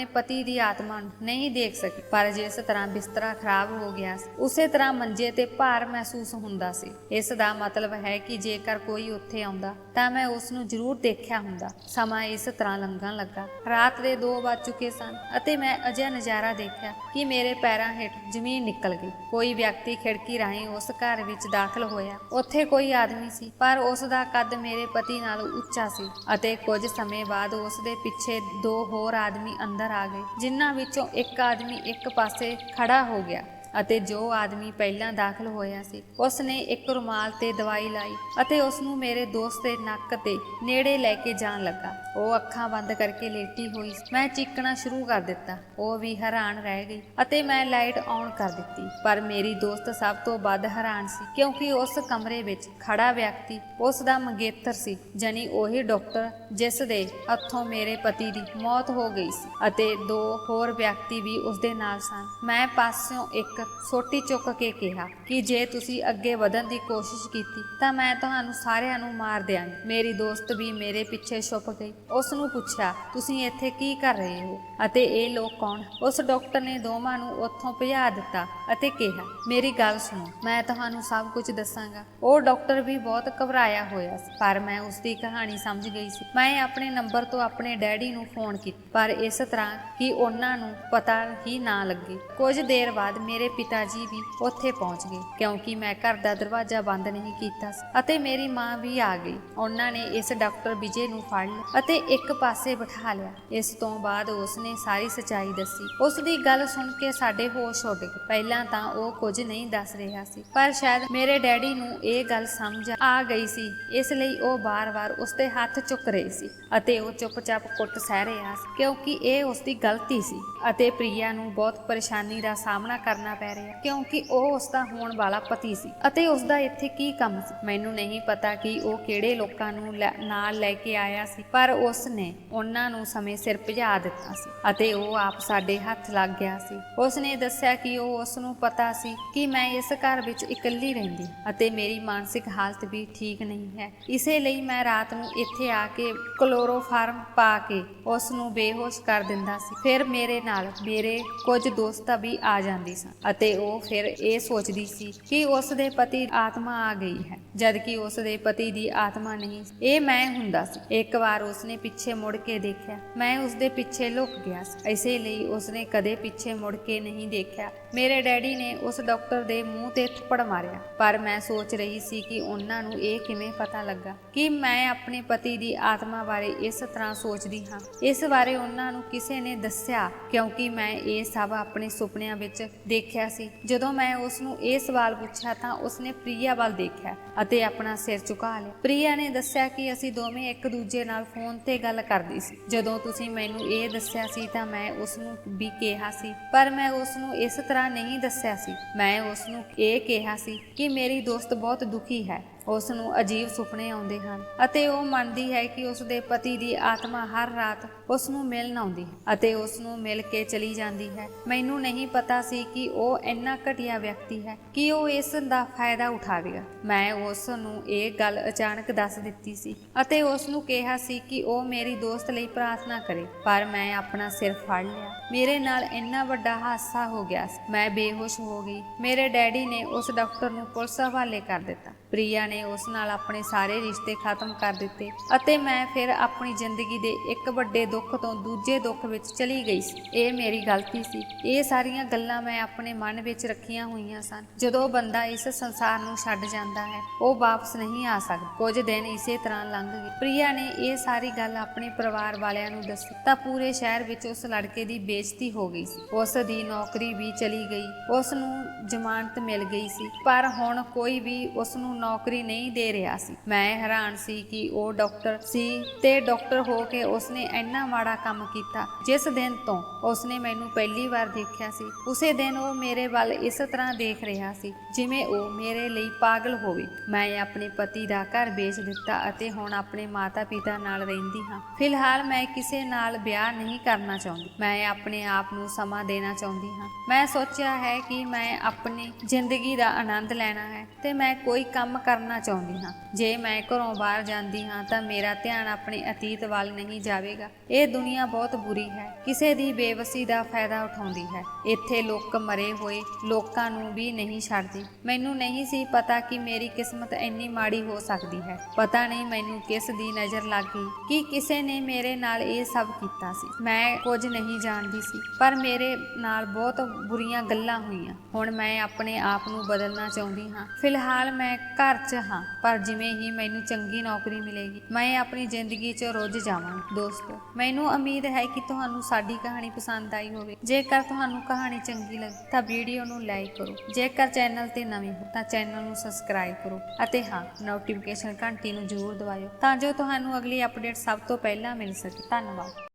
ਪਤੀ ਦੀ ਆਤਮਾ ਨੂੰ ਨਹੀਂ ਦੇਖ ਸਕੀ। ਪਰ ਜਿਸ ਤਰ੍ਹਾਂ ਬਿਸਤਰਾ ਖਰਾਬ ਹੋ ਗਿਆ ਸੀ, ਉਸੇ ਤਰ੍ਹਾਂ ਮੰਜੇ ਤੇ ਭਾਰ ਮਹਿਸੂਸ ਹੁੰਦਾ ਸੀ। ਇਸ ਦਾ ਮਤਲਬ ਹੈ ਕਿ ਜੇਕਰ ਕੋਈ ਉੱਥੇ ਆਉਂਦਾ ਤਾਂ ਮੈਂ ਉਸ ਨੂੰ ਜ਼ਰੂਰ ਦੇਖਿਆ ਹੁੰਦਾ। ਸਮਾਂ ਇਸ ਤਰ੍ਹਾਂ ਲੰਘਣ ਲੱਗਾ। ਰਾਤ ਦੇ 2 ਵੱਜ ਚੁੱਕੇ ਸਨ ਅਤੇ ਮੈਂ ਅਜਿਹਾ ਨਜ਼ਾਰਾ ਦੇਖਿਆ ਕਿ ਮੇਰੇ ਪੈਰਾਂ ਹੇਠ ਜ਼ਮੀਨ ਨਿਕਲ ਗਈ। ਕੋਈ ਵਿਅਕਤੀ ਖਿੜਕੀ ਰਾਹੀਂ ਉਸ ਘਰ ਵਿੱਚ ਦਾਖਲ ਹੋਇਆ। ਉੱਥੇ ਕੋਈ ਆਦਮੀ ਸੀ, ਪਰ ਉਸ ਦਾ ਕੱਦ ਮੇਰੇ ਪਤੀ ਨਾਲੋਂ ਉੱਚਾ ਸੀ ਅਤੇ ਕੁਝ ਸਮੇਂ ਬਾਅਦ ਉਸ ਦੇ ਪਿੱਛੇ 2 ਹੋਰ ਆਦਮੀ ਅੰਦਰ ਆ ਗਏ, ਜਿਨ੍ਹਾਂ ਵਿੱਚੋਂ ਇੱਕ ਆਦਮੀ ਇੱਕ ਪਾਸੇ ਖੜਾ ਹੋ ਗਿਆ ਅਤੇ ਜੋ ਆਦਮੀ ਪਹਿਲਾਂ ਦਾਖਲ ਹੋਇਆ ਸੀ ਉਸ ਨੇ ਇੱਕ ਰੁਮਾਲ ਤੇ ਦਵਾਈ ਲਾਈ ਅਤੇ ਉਸ ਨੂੰ ਮੇਰੇ ਦੋਸਤ ਦੇ ਨੱਕ ਦੇ ਨੇੜੇ ਲੈ ਕੇ ਜਾਣ ਲੱਗਾ। ਉਹ ਅੱਖਾਂ ਬੰਦ ਕਰਕੇ ਲੇਟੀ ਹੋਈ ਸੀ। ਮੈਂ ਚੀਕਣਾ ਸ਼ੁਰੂ ਕਰ ਦਿੱਤਾ। ਉਹ ਵੀ ਹੈਰਾਨ ਰਹਿ ਗਈ ਅਤੇ ਮੈਂ ਲਾਈਟ ਆਨ ਕਰ ਦਿੱਤੀ। ਪਰ ਮੇਰੀ ਦੋਸਤ ਸਭ ਤੋਂ ਵੱਧ ਹੈਰਾਨ ਸੀ, ਕਿਉਂਕਿ ਉਸ ਕਮਰੇ ਵਿੱਚ ਖੜਾ ਵਿਅਕਤੀ ਉਸ ਦਾ ਮੰਗੇਤਰ ਸੀ, ਜਾਨੀ ਉਹੀ ਡਾਕਟਰ ਜਿਸ ਦੇ ਹੱਥੋਂ ਮੇਰੇ ਪਤੀ ਦੀ ਮੌਤ ਹੋ ਗਈ ਸੀ, ਅਤੇ 2 ਹੋਰ ਵਿਅਕਤੀ ਵੀ ਉਸ ਦੇ ਨਾਲ ਸਨ। ਮੈਂ ਪਾਸਿਓਂ ਇੱਕ ਸੋਟੀ ਚੁੱਕ ਕੇ ਕਿਹਾ ਕਿ ਜੇ ਤੁਸੀਂ ਅੱਗੇ ਵਧਣ ਦੀ ਕੋਸ਼ਿਸ਼ ਕੀਤੀ ਤਾਂ ਮੈਂ ਤੁਹਾਨੂੰ ਸਾਰਿਆਂ ਨੂੰ ਮਾਰ ਦਿਆਂਗੀ। ਮੇਰੀ ਦੋਸਤ ਵੀ ਮੇਰੇ ਪਿੱਛੇ ਛੁਪ ਗਈ। ਉਸ ਨੂੰ ਪੁੱਛਿਆ, ਤੁਸੀਂ ਇੱਥੇ ਕੀ ਕਰ ਰਹੇ ਹੋ ਅਤੇ ਇਹ ਲੋਕ ਕੌਣ? ਉਸ ਡਾਕਟਰ ਨੇ ਦੋਵਾਂ ਨੂੰ ਉੱਥੋਂ ਭਜਾ ਦਿੱਤਾ ਅਤੇ ਕਿਹਾ, ਮੇਰੀ ਗੱਲ ਸੁਣੋ, ਮੈਂ ਤੁਹਾਨੂੰ ਸਭ ਕੁਝ ਦੱਸਾਂਗਾ। ਉਹ ਡਾਕਟਰ ਵੀ ਬਹੁਤ ਘਬਰਾਇਆ ਹੋਇਆ ਸੀ, ਪਰ ਮੈਂ ਉਸ ਦੀ ਕਹਾਣੀ ਸਮਝ ਗਈ ਸੀ। ਮੈਂ ਆਪਣੇ ਨੰਬਰ ਤੋਂ ਆਪਣੇ ਡੈਡੀ ਨੂੰ ਫੋਨ ਕੀਤਾ, ਪਰ ਇਸ ਤਰ੍ਹਾਂ ਕਿ ਉਹਨਾਂ ਨੂੰ ਪਤਾ ਹੀ ਨਾ ਲੱਗੇ। ਕੁਝ ਦੇਰ ਬਾਅਦ ਮੇਰੇ ਪਿਤਾ ਜੀ ਵੀ ਉੱਥੇ ਪਹੁੰਚ ਗਏ, ਕਿਉਂਕਿ ਮੈਂ ਘਰ ਦਾ ਦਰਵਾਜ਼ਾ ਬੰਦ ਨਹੀਂ ਕੀਤਾ ਸੀ, ਅਤੇ ਮੇਰੀ ਮਾਂ ਵੀ ਆ ਗਈ। ਉਹਨਾਂ ਨੇ ਇਸ ਡਾਕਟਰ ਵਿਜੇ ਨੂੰ ਫੜ ਲਿਆ ਅਤੇ ਇੱਕ ਪਾਸੇ ਬਿਠਾ ਲਿਆ। ਇਸ ਤੋਂ ਬਾਅਦ ਉਸਨੇ ਸਾਰੀ ਸੱਚਾਈ ਦੱਸੀ। ਉਸ ਦੀ ਗੱਲ ਸੁਣ ਕੇ ਸਾਡੇ ਹੋਸ਼ ਉੱਡ ਗਏ। ਪਹਿਲਾਂ ਤਾਂ ਉਹ ਕੁਝ ਨਹੀਂ ਦੱਸ ਰਿਹਾ ਸੀ, ਪਰ ਸ਼ਾਇਦ ਮੇਰੇ ਡੈਡੀ ਨੂੰ ਇਹ ਗੱਲ ਸਮਝ ਆ ਗਈ ਸੀ, ਇਸ ਲਈ ਉਹ ਬਾਰ-ਬਾਰ ਉਸ ਦੇ ਹੱਥ ਚੁੱਕ ਰਹੇ ਸੀ ਅਤੇ ਉਹ ਚੁੱਪਚਾਪ ਕੁੱਟ ਸਹਿ ਰਿਹਾ ਸੀ, ਕਿਉਂਕਿ ਇਹ ਉਸ ਦੀ ਗਲਤੀ ਸੀ ਅਤੇ ਪ੍ਰਿਆ ਨੂੰ ਬਹੁਤ ਪਰੇਸ਼ਾਨੀ ਦਾ ਸਾਹਮਣਾ ਕਰਨਾ ਪੈ ਰਿਹਾ ਕਿਉਂਕਿ ਉਹ ਉਸ ਦਾ ਹੋਣ ਵਾਲਾ ਪਤੀ ਸੀ ਅਤੇ ਉਸ ਦਾ ਇੱਥੇ ਕੀ ਕੰਮ ਸੀ। ਮੈਨੂੰ ਨਹੀਂ ਪਤਾ ਕਿ ਉਹ ਕਿਹੜੇ ਲੋਕਾਂ ਨੂੰ ਨਾਲ ਲੈ ਕੇ ਆਇਆ ਸੀ, ਪਰ ਉਸ ਨੇ ਉਹਨਾਂ ਨੂੰ ਸਮੇਂ ਸਿਰ ਭਜਾ ਦਿੱਤਾ ਸੀ ਅਤੇ ਉਹ ਆਪ ਸਾਡੇ ਹੱਥ ਲੱਗ ਗਿਆ ਸੀ। ਉਸ ਨੇ ਦੱਸਿਆ ਕਿ ਉਹ ਉਸ ਨੂੰ ਪਤਾ ਸੀ ਕਿ ਮੈਂ ਇਸ ਘਰ ਵਿੱਚ ਇਕੱਲੀ ਰਹਿੰਦੀ ਅਤੇ ਮੇਰੀ ਮਾਨਸਿਕ ਹਾਲਤ ਵੀ ਠੀਕ ਨਹੀਂ ਹੈ, ਇਸੇ ਲਈ ਮੈਂ ਰਾਤ ਨੂੰ ਇੱਥੇ ਆ ਕੇ ਕਲੋਰੋਫਾਰਮ ਪਾ ਕੇ ਉਸ ਨੂੰ ਬੇਹੋਸ਼ ਕਰ ਦਿੰਦਾ ਸੀ। ਫਿਰ ਮੇਰੇ ਨਾਲ ਮੇਰੇ ਕੁਝ ਦੋਸਤਾਂ ਵੀ ਆ ਜਾਂਦੀ ਸਨ ਅਤੇ ਉਹ ਫਿਰ ਇਹ ਸੋਚਦੀ ਸੀ ਕਿ ਉਸ ਦੇ ਪਤੀ ਆਤਮਾ ਆ ਗਈ ਹੈ, ਜਦਕਿ ਉਸ ਦੇ ਪਤੀ ਦੀ ਆਤਮਾ ਨਹੀਂ। ਇਹ ਮੈਂ ਹੁੰਦਾ ਸੀ। ਇੱਕ ਵਾਰ ਉਸਨੇ ਪਿੱਛੇ ਮੁੜ ਕੇ ਦੇਖਿਆ, ਮੈਂ ਉਸਦੇ ਪਿੱਛੇ ਲੁਕ ਗਿਆ ਸੀ, ਇਸੇ ਲਈ ਉਸਨੇ ਕਦੇ ਪਿੱਛੇ ਮੁੜ ਕੇ ਨਹੀਂ ਦੇਖਿਆ। ਮੇਰੇ ਡੈਡੀ ਨੇ ਉਸ ਡਾਕਟਰ ਦੇ ਮੂੰਹ ਤੇ ਥੱਪੜ ਮਾਰਿਆ, ਪਰ ਮੈਂ ਸੋਚ ਰਹੀ ਸੀ ਕਿ ਉਹਨਾਂ ਨੂੰ ਇਹ ਕਿਵੇਂ ਪਤਾ ਲੱਗਾ ਕਿ ਮੈਂ ਆਪਣੇ ਪਤੀ ਦੀ ਆਤਮਾ ਬਾਰੇ ਇਸ ਤਰ੍ਹਾਂ ਸੋਚਦੀ ਹਾਂ। ਇਸ ਬਾਰੇ ਉਹਨਾਂ ਨੂੰ ਕਿਸੇ ਨੇ ਦੱਸਿਆ ਕਿਉਂਕਿ ਮੈਂ ਇਹ ਸਭ ਆਪਣੇ ਸੁਪਨਿਆਂ ਵਿੱਚ ਦੇਖਿਆ ਸੀ। ਜਦੋਂ ਮੈਂ ਉਸ ਨੂੰ ਇਹ ਸਵਾਲ ਪੁੱਛਿਆ ਤਾਂ ਉਸਨੇ ਪ੍ਰਿਆ ਵੱਲ ਦੇਖਿਆ ਅਤੇ ਆਪਣਾ ਸਿਰ ਝੁਕਾ ਲਿਆ। ਪ੍ਰਿਆ ਨੇ ਦੱਸਿਆ ਕਿ ਅਸੀਂ ਦੋਵੇਂ ਇੱਕ ਦੂਜੇ ਨਾਲ ਫੋਨ ਤੇ ਗੱਲ ਕਰਦੀ ਸੀ। ਜਦੋਂ ਤੁਸੀਂ ਮੈਨੂੰ ਇਹ ਦੱਸਿਆ ਸੀ ਤਾਂ ਮੈਂ ਉਸ ਨੂੰ ਵੀ ਕਿਹਾ ਸੀ, ਪਰ ਮੈਂ ਉਸ ਨੂੰ ਇਸ ਤਰ੍ਹਾਂ ਨਹੀਂ ਦੱਸਿਆ ਸੀ। ਮੈਂ ਉਸ ਨੂੰ ਇਹ ਕਿਹਾ ਸੀ ਕਿ ਮੇਰੀ ਦੋਸਤ ਬਹੁਤ ਦੁਖੀ ਹੈ, ਉਸ ਨੂੰ ਅਜੀਬ ਸੁਪਨੇ ਆਉਂਦੇ ਹਨ ਅਤੇ ਉਹ ਮੰਨਦੀ ਹੈ ਕਿ ਉਸ ਦੇ ਪਤੀ ਦੀ ਆਤਮਾ ਹਰ ਰਾਤ ਉਸ ਨੂੰ ਮਿਲਣ ਆਉਂਦੀ ਹੈ ਅਤੇ ਉਸ ਨੂੰ ਮਿਲ ਕੇ ਚਲੀ ਜਾਂਦੀ ਹੈ। ਮੈਨੂੰ ਨਹੀਂ ਪਤਾ ਸੀ ਕਿ ਉਹ ਇੰਨਾ ਘਟੀਆ ਵਿਅਕਤੀ ਹੈ ਕਿ ਉਹ ਇਸ ਦਾ ਫਾਇਦਾ ਉਠਾਵੇਗਾ। ਮੈਂ ਉਸ ਨੂੰ ਇਹ ਗੱਲ ਅਚਾਨਕ ਦੱਸ ਦਿੱਤੀ ਸੀ ਅਤੇ ਉਸ ਨੂੰ ਕਿਹਾ ਸੀ ਕਿ ਉਹ ਮੇਰੀ ਦੋਸਤ ਲਈ ਪ੍ਰਾਰਥਨਾ ਕਰੇ, ਪਰ ਮੈਂ ਆਪਣਾ ਸਿਰ ਫੜ ਲਿਆ। ਮੇਰੇ ਨਾਲ ਇੰਨਾ ਵੱਡਾ ਹਾਦਸਾ ਹੋ ਗਿਆ ਸੀ, ਮੈਂ ਬੇਹੋਸ਼ ਹੋ ਗਈ। ਮੇਰੇ ਡੈਡੀ ਨੇ ਉਸ ਡਾਕਟਰ ਨੂੰ ਪੁਲਿਸ ਹਵਾਲੇ ਕਰ ਦਿੱਤਾ। ਪ੍ਰਿਆ ਨੇ ਉਸ ਨਾਲ ਆਪਣੇ ਸਾਰੇ ਰਿਸ਼ਤੇ ਖਤਮ ਕਰ ਦਿੱਤੇ ਅਤੇ ਮੈਂ ਫਿਰ ਆਪਣੀ ਜ਼ਿੰਦਗੀ ਦੇ ਇੱਕ ਵੱਡੇ ਦੁੱਖ ਤੋਂ ਦੂਜੇ ਦੁੱਖ ਵਿੱਚ ਚਲੀ ਗਈ ਸੀ। ਇਹ ਮੇਰੀ ਗਲਤੀ ਸੀ। ਇਹ ਸਾਰੀਆਂ ਗੱਲਾਂ ਮੈਂ ਆਪਣੇ ਮਨ ਵਿੱਚ ਰੱਖੀਆਂ ਹੋਈਆਂ ਸਨ। ਜਦੋਂ ਬੰਦਾ ਇਸ ਸੰਸਾਰ ਨੂੰ ਛੱਡ ਜਾਂਦਾ ਹੈ, ਉਹ ਵਾਪਸ ਨਹੀਂ ਆ ਸਕਦਾ। ਕੁਝ ਦਿਨ ਇਸੇ ਤਰ੍ਹਾਂ ਲੰਘ ਗਏ। ਪ੍ਰਿਆ ਨੇ ਇਹ ਸਾਰੀ ਗੱਲ ਆਪਣੇ ਪਰਿਵਾਰ ਵਾਲਿਆਂ ਨੂੰ ਦੱਸੀ ਤਾਂ ਪੂਰੇ ਸ਼ਹਿਰ ਵਿੱਚ ਉਸ ਲੜਕੇ ਦੀ ਬੇਇੱਜ਼ਤੀ ਹੋ ਗਈ ਸੀ। ਉਸ ਦੀ ਨੌਕਰੀ ਵੀ ਚਲੀ ਗਈ, ਉਸ ਨੂੰ ਜ਼ਮਾਨਤ ਮਿਲ ਗਈ ਸੀ, ਪਰ ਹੁਣ ਕੋਈ ਵੀ ਉਸ ਨੂੰ ਨੌਕਰੀ ਨਹੀਂ ਦੇ ਰਿਹਾ ਸੀ। ਮੈਂ ਹੈਰਾਨ ਸੀ ਕਿ ਉਹ ਡਾਕਟਰ ਸੀ ਤੇ ਡਾਕਟਰ ਹੋ ਕੇ ਉਸਨੇ ਇੰਨਾ ਮਾੜਾ ਕੰਮ ਕੀਤਾ। ਜਿਸ ਦਿਨ ਤੋਂ ਉਸਨੇ ਮੈਨੂੰ ਪਹਿਲੀ ਵਾਰ ਦੇਖਿਆ ਸੀ, ਉਸੇ ਦਿਨ ਉਹ ਮੇਰੇ ਵੱਲ ਇਸ ਤਰ੍ਹਾਂ ਦੇਖ ਰਿਹਾ ਸੀ ਜਿਵੇਂ ਉਹ ਮੇਰੇ ਲਈ ਪਾਗਲ ਹੋਵੇ। ਮੈਂ ਆਪਣੇ ਪਤੀ ਦਾ ਘਰ ਵੇਚ ਦਿੱਤਾ ਅਤੇ ਹੁਣ ਆਪਣੇ ਮਾਤਾ ਪਿਤਾ ਨਾਲ ਰਹਿੰਦੀ ਹਾਂ। ਫਿਲਹਾਲ ਮੈਂ ਕਿਸੇ ਨਾਲ ਵਿਆਹ ਨਹੀਂ ਕਰਨਾ ਚਾਹੁੰਦੀ। ਮੈਂ ਆਪਣੇ ਆਪ ਨੂੰ ਸਮਾਂ ਦੇਣਾ ਚਾਹੁੰਦੀ ਹਾਂ। ਮੈਂ ਸੋਚਿਆ ਹੈ ਕਿ ਮੈਂ ਆਪਣੀ ਜ਼ਿੰਦਗੀ ਦਾ ਆਨੰਦ ਲੈਣਾ ਹੈ ਤੇ ਮੈਂ ਕੋਈ ਕੰਮ ਕਰਨਾ ਚਾਹੁੰਦੀ ਹਾਂ। ਜੇ ਮੈਂ ਘਰੋਂ ਬਾਹਰ ਜਾਂਦੀ ਹਾਂ ਤਾਂ ਮੇਰਾ ਧਿਆਨ ਆਪਣੇ ਅਤੀਤ ਵੱਲ ਨਹੀਂ ਜਾਵੇਗਾ। ਇਹ ਦੁਨੀਆ ਬਹੁਤ ਬੁਰੀ ਹੈ, ਕਿਸੇ ਦੀ ਬੇਵਸੀ ਦਾ ਫਾਇਦਾ ਉਠਾਉਂਦੀ ਹੈ। ਇੱਥੇ ਲੋਕ ਮਰੇ ਹੋਏ ਲੋਕਾਂ ਨੂੰ ਵੀ ਨਹੀਂ ਛੱਡਦੀ। ਮੈਨੂੰ ਨਹੀਂ ਸੀ ਪਤਾ ਕਿ ਮੇਰੀ ਕਿਸਮਤ ਇੰਨੀ ਮਾੜੀ ਹੋ ਸਕਦੀ ਹੈ। ਪਤਾ ਨਹੀਂ ਮੈਨੂੰ ਕਿਸ ਦੀ ਨਜ਼ਰ ਲੱਗ ਗਈ ਕਿ ਕਿਸੇ ਨੇ ਮੇਰੇ ਨਾਲ ਇਹ ਸਭ ਕੀਤਾ ਸੀ। ਮੈਂ ਕੁਝ ਨਹੀਂ ਜਾਣਦੀ ਸੀ, ਪਰ ਮੇਰੇ ਨਾਲ ਬਹੁਤ ਬੁਰੀਆਂ ਗੱਲਾਂ ਹੋਈਆਂ। ਹੁਣ ਮੈਂ ਆਪਣੇ ਆਪ ਨੂੰ ਬਦਲਣਾ ਚਾਹੁੰਦੀ ਹਾਂ। ਫਿਲਹਾਲ ਮੈਂ ਘਰ 'ਚ ਹਾਂ, ਪਰ ਜਿਵੇਂ ਹੀ ਮੈਨੂੰ ਚੰਗੀ ਨੌਕਰੀ ਮਿਲੇਗੀ ਮੈਂ ਆਪਣੀ ਜ਼ਿੰਦਗੀ 'ਚ ਰੁੱਝ ਜਾਵਾਂਗੀ। ਦੋਸਤੋ, ਮੈਨੂੰ ਉਮੀਦ ਹੈ ਕਿ ਤੁਹਾਨੂੰ ਸਾਡੀ ਕਹਾਣੀ ਪਸੰਦ ਆਈ ਹੋਵੇ। ਜੇਕਰ ਤੁਹਾਨੂੰ ਕਹਾਣੀ ਚੰਗੀ ਲੱਗੀ ਤਾਂ ਵੀਡੀਓ ਨੂੰ ਲਾਈਕ ਕਰੋ। ਜੇਕਰ ਚੈਨਲ ਤੇ ਨਵੇਂ ਹੋ ਤਾਂ ਚੈਨਲ ਨੂੰ ਸਬਸਕ੍ਰਾਈਬ ਕਰੋ ਅਤੇ ਹਾਂ, ਨੋਟੀਫਿਕੇਸ਼ਨ ਘੰਟੀ ਨੂੰ ਜ਼ਰੂਰ ਦਬਾਇਓ ਤਾਂ ਜੋ ਤੁਹਾਨੂੰ ਅਗਲੀ ਅਪਡੇਟ ਸਭ ਤੋਂ ਪਹਿਲਾਂ ਮਿਲ ਸਕੇ। ਧੰਨਵਾਦ।